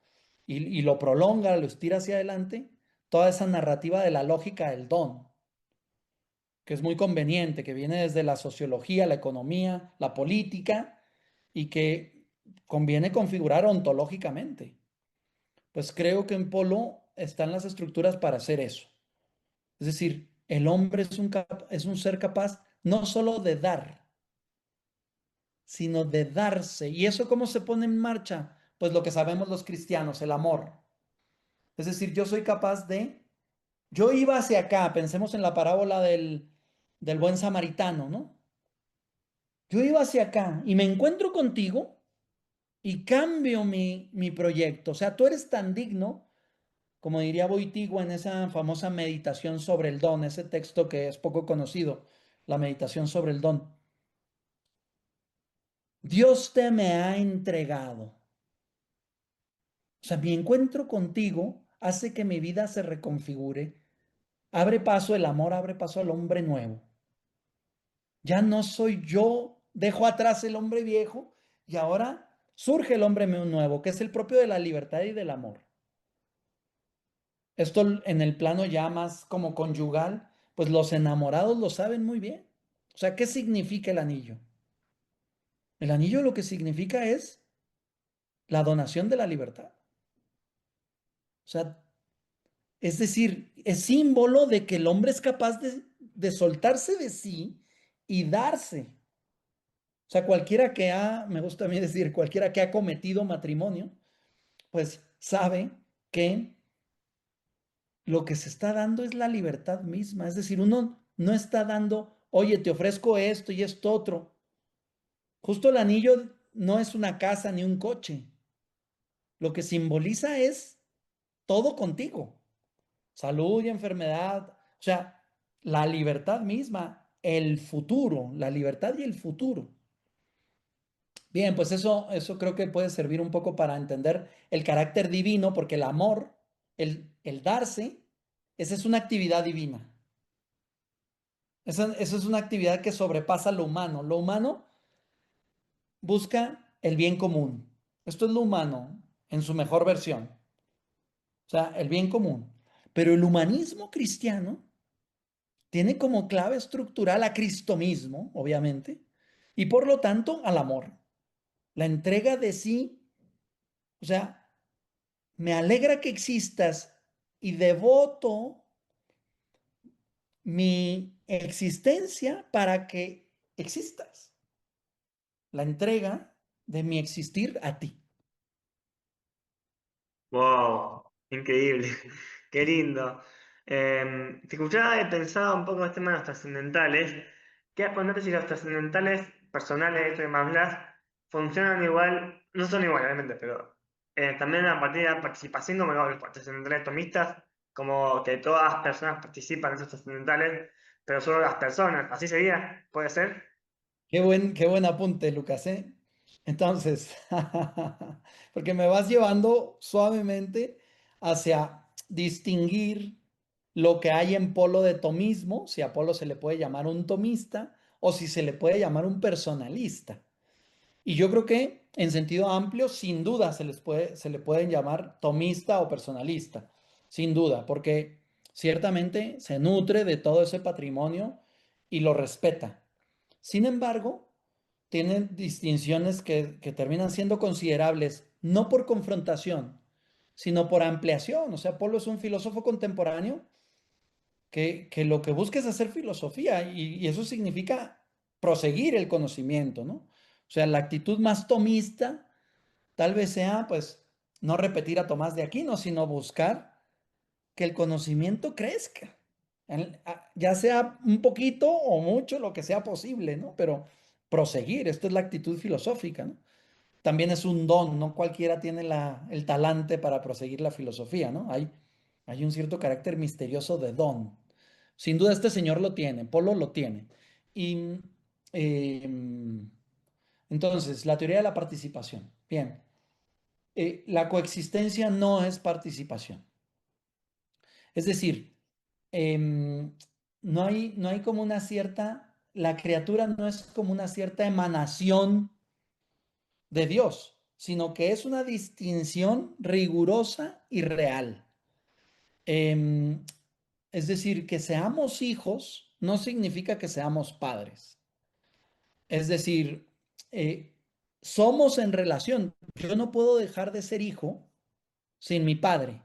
y lo prolonga, lo estira hacia adelante, toda esa narrativa de la lógica del don, que es muy conveniente, que viene desde la sociología, la economía, la política, y que conviene configurar ontológicamente. Pues creo que en Polo están las estructuras para hacer eso. Es decir, el hombre es un ser capaz no solo de dar, sino de darse. ¿Y eso cómo se pone en marcha? Pues lo que sabemos los cristianos, el amor. Es decir, yo soy capaz de, yo iba hacia acá, pensemos en la parábola del buen samaritano, ¿no? Yo iba hacia acá y me encuentro contigo y cambio mi proyecto. O sea, tú eres tan digno, como diría Boitigua en esa famosa meditación sobre el don, ese texto que es poco conocido, la meditación sobre el don. Dios te me ha entregado. O sea, mi encuentro contigo hace que mi vida se reconfigure. Abre paso el amor, abre paso al hombre nuevo. Ya no soy yo, dejo atrás el hombre viejo y ahora surge el hombre nuevo, que es el propio de la libertad y del amor. Esto en el plano ya más como conyugal, pues los enamorados lo saben muy bien. O sea, ¿qué significa el anillo? El anillo lo que significa es la donación de la libertad. O sea, es decir, es símbolo de que el hombre es capaz de soltarse de sí y darse. O sea, cualquiera que ha, me gusta a mí decir, cualquiera que ha cometido matrimonio, pues sabe que lo que se está dando es la libertad misma. Es decir, uno no está dando, oye, te ofrezco esto y esto otro. Justo el anillo no es una casa ni un coche. Lo que simboliza es todo contigo. Salud y enfermedad. O sea, la libertad misma, el futuro, la libertad y el futuro. Bien, pues eso creo que puede servir un poco para entender el carácter divino, porque el amor, el darse, esa es una actividad divina. Esa es una actividad que sobrepasa lo humano. Lo humano busca el bien común. Esto es lo humano en su mejor versión. O sea, el bien común. Pero el humanismo cristiano tiene como clave estructural a Cristo mismo, obviamente, y por lo tanto al amor. La entrega de sí, o sea, me alegra que existas y devoto mi existencia para que existas. La entrega de mi existir a ti. Wow, increíble, qué lindo. Te escuchaba y pensaba un poco en el tema de los trascendentales. Quería preguntarte si los trascendentales personales, esto que me hablas, funcionan igual, no son iguales, obviamente, pero también a partir de la participación, como los trascendentales tomistas, como que todas las personas participan en esos trascendentales, pero solo las personas, ¿así sería? ¿Puede ser? Qué buen apunte, Lucas, ¿eh? Entonces, porque me vas llevando suavemente hacia distinguir lo que hay en polo de tomismo, si a polo se le puede llamar un tomista o si se le puede llamar un personalista. Y yo creo que en sentido amplio, sin duda se le pueden llamar tomista o personalista, sin duda, porque ciertamente se nutre de todo ese patrimonio y lo respeta. Sin embargo, tienen distinciones que terminan siendo considerables, no por confrontación, sino por ampliación. O sea, Polo es un filósofo contemporáneo que lo que busca es hacer filosofía y eso significa proseguir el conocimiento, ¿no? O sea, la actitud más tomista tal vez sea, pues, no repetir a Tomás de Aquino, sino buscar que el conocimiento crezca, ya sea un poquito o mucho, lo que sea posible, ¿no? Pero proseguir, esto es la actitud filosófica, ¿no? También es un don, no cualquiera tiene el talante para proseguir la filosofía, ¿no? Hay un cierto carácter misterioso de don. Sin duda este señor lo tiene, Polo lo tiene. Y eh, entonces, la teoría de la participación. Bien, la coexistencia no es participación. Es decir, no hay como una cierta, la criatura no es como una cierta emanación de Dios, sino que es una distinción rigurosa y real. Em, es decir, que seamos hijos no significa que seamos padres. Es decir, eh, somos en relación. Yo no puedo dejar de ser hijo sin mi padre.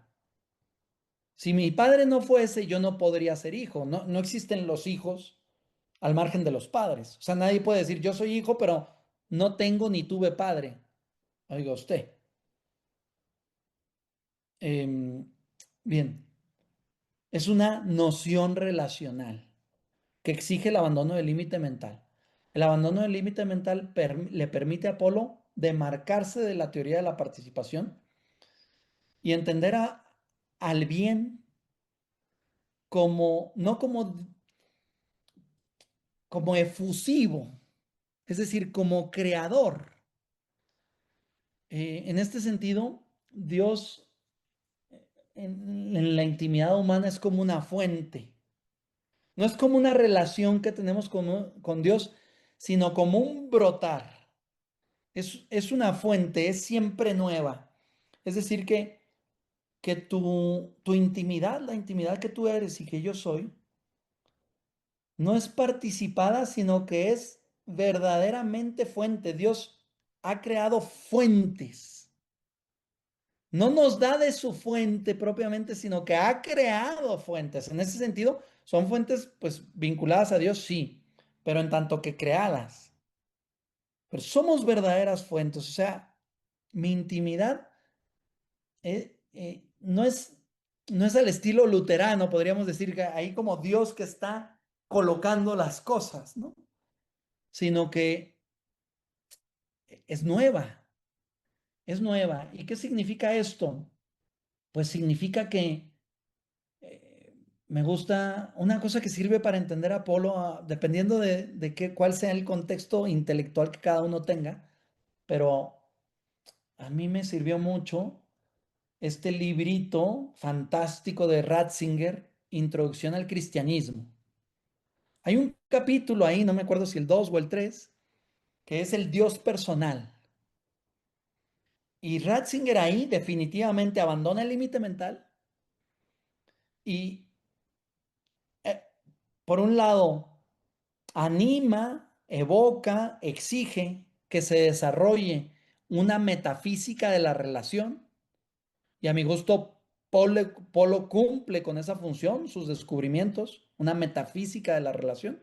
Si mi padre no fuese, yo no podría ser hijo. No, no existen los hijos al margen de los padres. O sea, nadie puede decir, yo soy hijo, pero no tengo ni tuve padre. Oiga usted. Em, bien, es una noción relacional que exige el abandono del límite mental. El abandono del límite mental le permite a Apolo demarcarse de la teoría de la participación y entender al bien como, no como efusivo, es decir, como creador. En este sentido, Dios en la intimidad humana es como una fuente. No es como una relación que tenemos con Dios, sino como un brotar. Es una fuente, es siempre nueva. Es decir, que tu intimidad, la intimidad que tú eres y que yo soy, no es participada, sino que es verdaderamente fuente. Dios ha creado fuentes. No nos da de su fuente propiamente, sino que ha creado fuentes. En ese sentido, son fuentes pues vinculadas a Dios, sí, pero en tanto que creadas. Pero somos verdaderas fuentes. O sea, mi intimidad no es al estilo luterano, podríamos decir que ahí como Dios que está colocando las cosas, ¿no? Sino que es nueva, es nueva. ¿Y qué significa esto? Pues significa que me gusta una cosa que sirve para entender a Apolo, dependiendo de cuál sea el contexto intelectual que cada uno tenga, pero a mí me sirvió mucho este librito fantástico de Ratzinger, Introducción al Cristianismo. Hay un capítulo ahí, no me acuerdo si el 2 o el 3, que es el Dios personal. Y Ratzinger ahí definitivamente abandona el límite mental y, eh, por un lado, anima, evoca, exige que se desarrolle una metafísica de la relación. Y a mi gusto, Polo cumple con esa función, sus descubrimientos, una metafísica de la relación.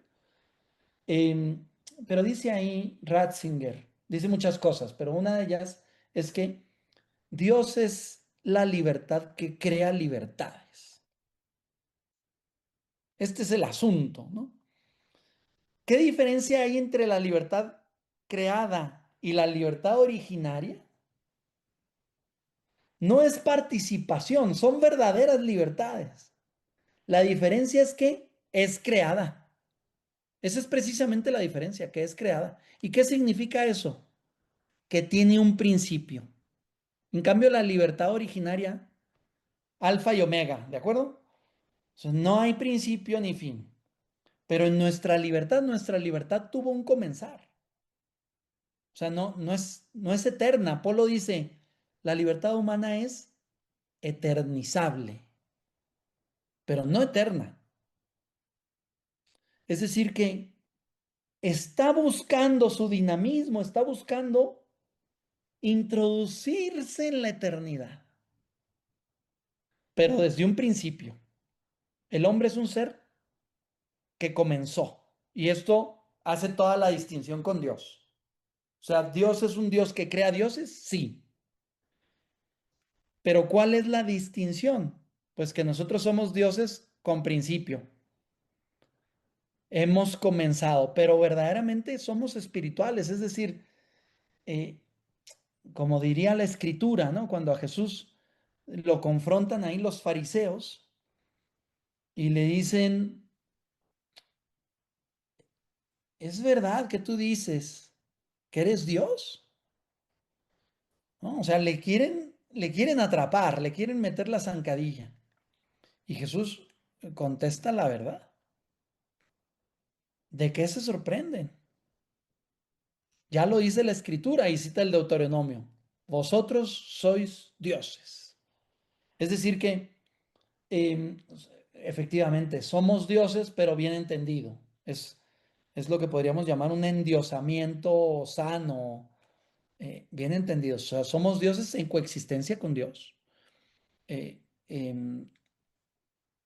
Em, pero dice ahí Ratzinger, dice muchas cosas, pero una de ellas es que Dios es la libertad que crea libertades. Este es el asunto, ¿no? ¿Qué diferencia hay entre la libertad creada y la libertad originaria? No es participación, son verdaderas libertades. La diferencia es que es creada. Esa es precisamente la diferencia, que es creada. ¿Y qué significa eso? Que tiene un principio. En cambio, la libertad originaria, alfa y omega, ¿de acuerdo? O sea, no hay principio ni fin. Pero en nuestra libertad tuvo un comenzar. O sea, no es eterna. Polo dice, la libertad humana es eternizable, pero no eterna. Es decir, que está buscando su dinamismo, está buscando introducirse en la eternidad, pero desde un principio. El hombre es un ser que comenzó y esto hace toda la distinción con Dios. O sea, ¿Dios es un Dios que crea dioses? Sí. Pero ¿cuál es la distinción? Pues que nosotros somos dioses con principio. Hemos comenzado, pero verdaderamente somos espirituales. Es decir, eh, como diría la escritura, ¿no? Cuando a Jesús lo confrontan ahí los fariseos y le dicen, ¿es verdad que tú dices que eres Dios? ¿No? O sea, le quieren atrapar, le quieren meter la zancadilla. Y Jesús contesta la verdad. ¿De qué se sorprenden? Ya lo dice la escritura y cita el Deuteronomio. Vosotros sois dioses. Es decir que eh, efectivamente somos dioses, pero bien entendido. Es lo que podríamos llamar un endiosamiento sano, bien entendido. O sea, somos dioses en coexistencia con Dios. Eh, em,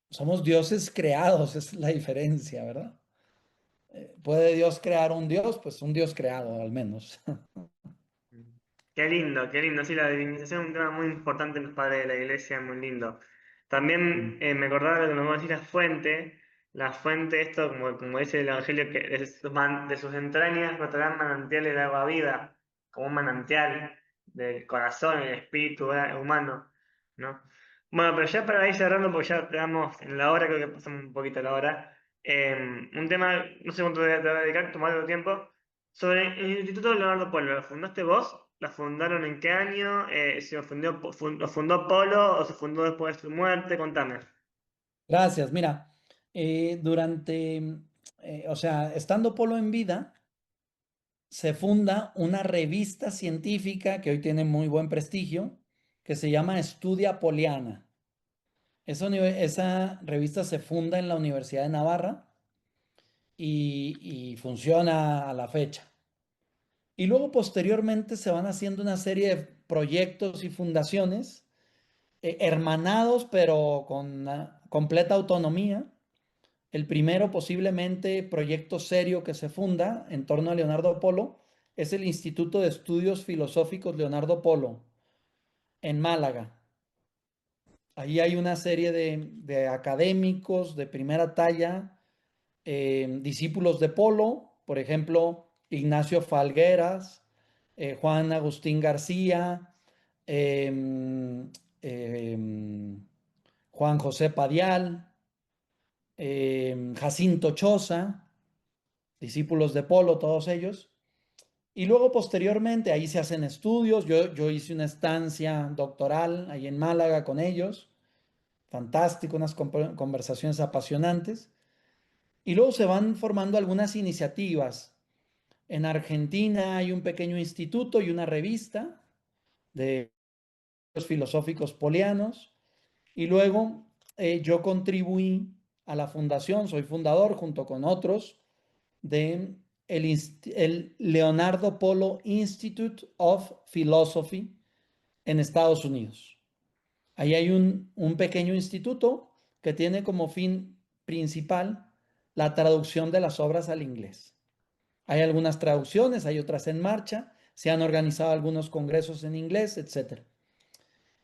Somos dioses creados, es la diferencia, ¿verdad? ¿Puede Dios crear un Dios? Pues un Dios creado, al menos. Qué lindo, qué lindo. Sí, la divinización es un tema muy importante en los padres de la iglesia, muy lindo. También me acordaba de lo que nos vamos a decir la fuente, esto, como dice el Evangelio, que de sus entrañas brotarán manantiales de agua viva, como un manantial del corazón, el espíritu humano, ¿no? Bueno, pero ya para ir cerrando, porque ya estamos en la hora, creo que pasamos un poquito la hora. Un tema, no sé cuánto te va a dedicar, tomar algo tiempo. Sobre el Instituto Leonardo Polo, ¿lo fundaste vos? ¿La fundaron en qué año? ¿Se lo fundó Polo o se fundó después de su muerte? Contame. Gracias. Mira, durante, o sea, estando Polo en vida, se funda una revista científica que hoy tiene muy buen prestigio, que se llama Estudia Poliana. Esa revista se funda en la Universidad de Navarra y funciona a la fecha. Y luego posteriormente se van haciendo una serie de proyectos y fundaciones hermanados, pero con completa autonomía. El primero, posiblemente proyecto serio que se funda en torno a Leonardo Polo, es el Instituto de Estudios Filosóficos Leonardo Polo, en Málaga. Ahí hay una serie de académicos de primera talla, discípulos de Polo, por ejemplo, Ignacio Falgueras, Juan Agustín García, em, em, Juan José Padial, Jacinto Choza, discípulos de Polo, todos ellos. Y luego posteriormente ahí se hacen estudios. Yo hice una estancia doctoral ahí en Málaga con ellos. Fantástico, unas conversaciones apasionantes. Y luego se van formando algunas iniciativas. En Argentina hay un pequeño instituto y una revista de los filosóficos polianos. Y luego yo contribuí a la fundación, soy fundador junto con otros de el Leonardo Polo Institute of Philosophy en Estados Unidos. Ahí hay un pequeño instituto que tiene como fin principal la traducción de las obras al inglés. Hay algunas traducciones, hay otras en marcha, se han organizado algunos congresos en inglés, etc.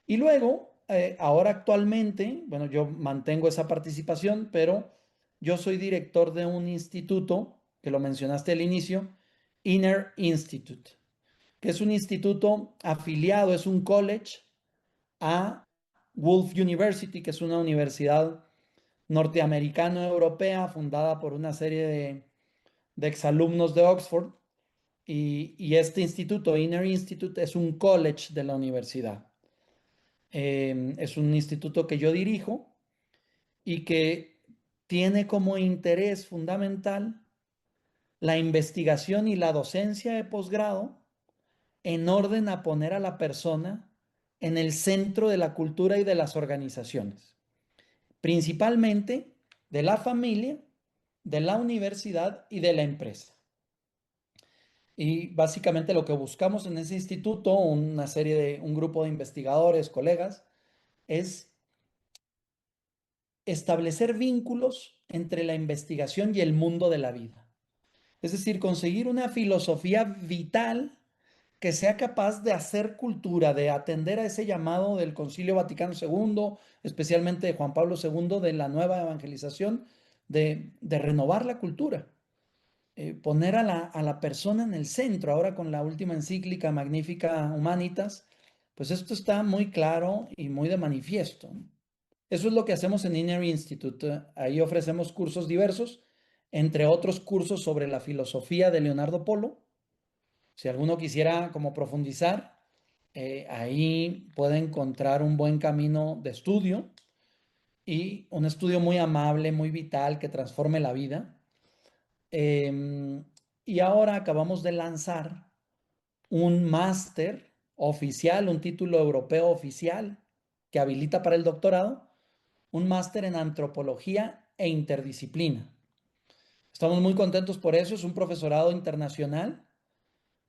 Y luego, ahora actualmente, bueno, yo mantengo esa participación, pero yo soy director de un instituto, que lo mencionaste al inicio, Inner Institute, que es un instituto afiliado, es un college a Wolf University, que es una universidad norteamericano-europea fundada por una serie de exalumnos de Oxford. Y este instituto, Inner Institute, es un college de la universidad. Es un instituto que yo dirijo y que tiene como interés fundamental la investigación y la docencia de posgrado en orden a poner a la persona en el centro de la cultura y de las organizaciones, principalmente de la familia, de la universidad y de la empresa. Y básicamente lo que buscamos en ese instituto, un grupo de investigadores, colegas, es establecer vínculos entre la investigación y el mundo de la vida. Es decir, conseguir una filosofía vital que sea capaz de hacer cultura, de atender a ese llamado del Concilio Vaticano II, especialmente de Juan Pablo II, de la nueva evangelización, de renovar la cultura, poner a la persona en el centro. Ahora con la última encíclica Magnifica Humanitas, pues esto está muy claro y muy de manifiesto. Eso es lo que hacemos en Inner Institute. Ahí ofrecemos cursos diversos, entre otros cursos sobre la filosofía de Leonardo Polo. Si alguno quisiera como profundizar, ahí puede encontrar un buen camino de estudio y un estudio muy amable, muy vital, que transforme la vida. Y ahora acabamos de lanzar un máster oficial, un título europeo oficial que habilita para el doctorado, un máster en antropología e interdisciplina. Estamos muy contentos por eso, es un profesorado internacional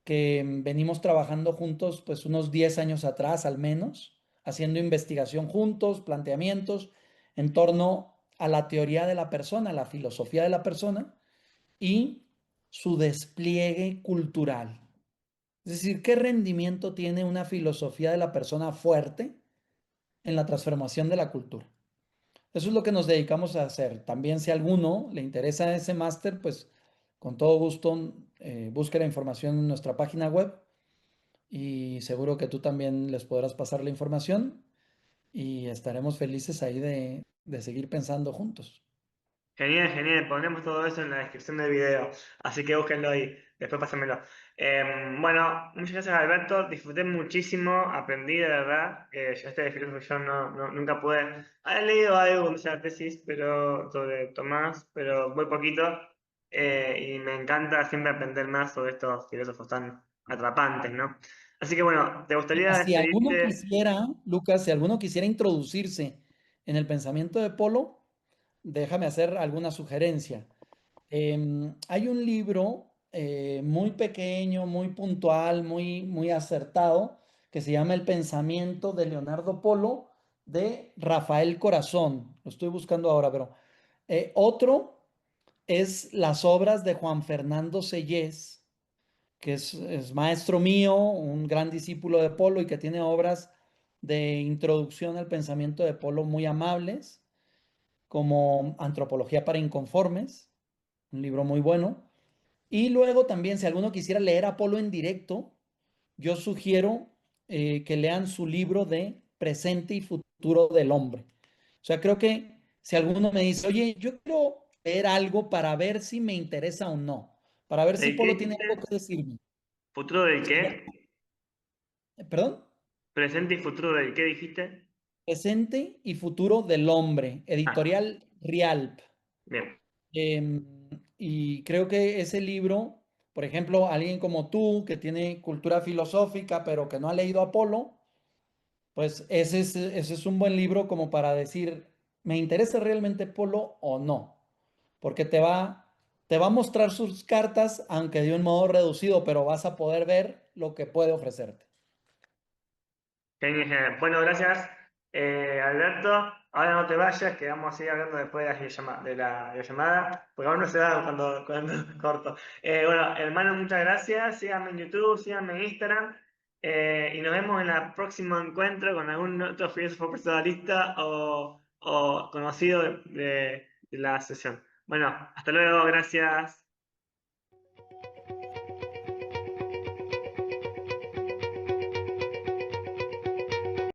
que venimos trabajando juntos pues unos 10 años atrás al menos, haciendo investigación juntos, planteamientos en torno a la teoría de la persona, la filosofía de la persona y su despliegue cultural. Es decir, ¿qué rendimiento tiene una filosofía de la persona fuerte en la transformación de la cultura? Eso es lo que nos dedicamos a hacer. También si a alguno le interesa ese máster, pues con todo gusto busque la información en nuestra página web y seguro que tú también les podrás pasar la información y estaremos felices ahí de seguir pensando juntos. Genial, genial. Pondremos todo eso en la descripción del video, así que búsquenlo ahí, después pásamelo. Bueno, muchas gracias Alberto, disfruté muchísimo, aprendí de verdad. Yo este de filósofo yo nunca pude. He leído algo en la tesis, pero sobre Tomás, pero muy poquito. Y me encanta siempre aprender más sobre estos filósofos tan atrapantes, ¿no? Así que bueno, ¿te gustaría Mira, si alguno despedirte? quisiera, Lucas, si alguno quisiera introducirse en el pensamiento de Polo, déjame hacer alguna sugerencia. Hay un libro muy pequeño, muy puntual, muy acertado, que se llama El pensamiento de Leonardo Polo, de Rafael Corazón. Lo estoy buscando ahora, pero otro es las obras de Juan Fernando Sellés, que es maestro mío, un gran discípulo de Polo y que tiene obras de introducción al pensamiento de Polo muy amables, como Antropología para Inconformes, un libro muy bueno. Y luego también, si alguno quisiera leer a Polo en directo, yo sugiero que lean su libro de Presente y Futuro del Hombre. O sea, creo que si alguno me dice, oye, yo quiero leer algo para ver si me interesa o no, para ver si ¿De qué Polo tiene algo dijiste? que decirme. ¿Futuro del qué? ¿Perdón? ¿Presente y futuro del qué dijiste? Presente y Futuro del Hombre, Ah, editorial Rialp. bien. Em, y creo que ese libro, por ejemplo, alguien como tú, que tiene cultura filosófica, pero que no ha leído Apolo, pues ese es un buen libro como para decir, ¿me interesa realmente Polo o no? Porque te va a mostrar sus cartas, aunque de un modo reducido, pero vas a poder ver lo que puede ofrecerte. Genial, genial. Bueno, gracias, Alberto. Ahora no te vayas, que vamos a seguir hablando después de de la llamada, porque aún no se da cuando corto. Bueno, hermano, muchas gracias. Síganme en YouTube, síganme en Instagram. Y nos vemos en el próximo encuentro con algún otro filósofo personalista o conocido de la sesión. Bueno, hasta luego, gracias.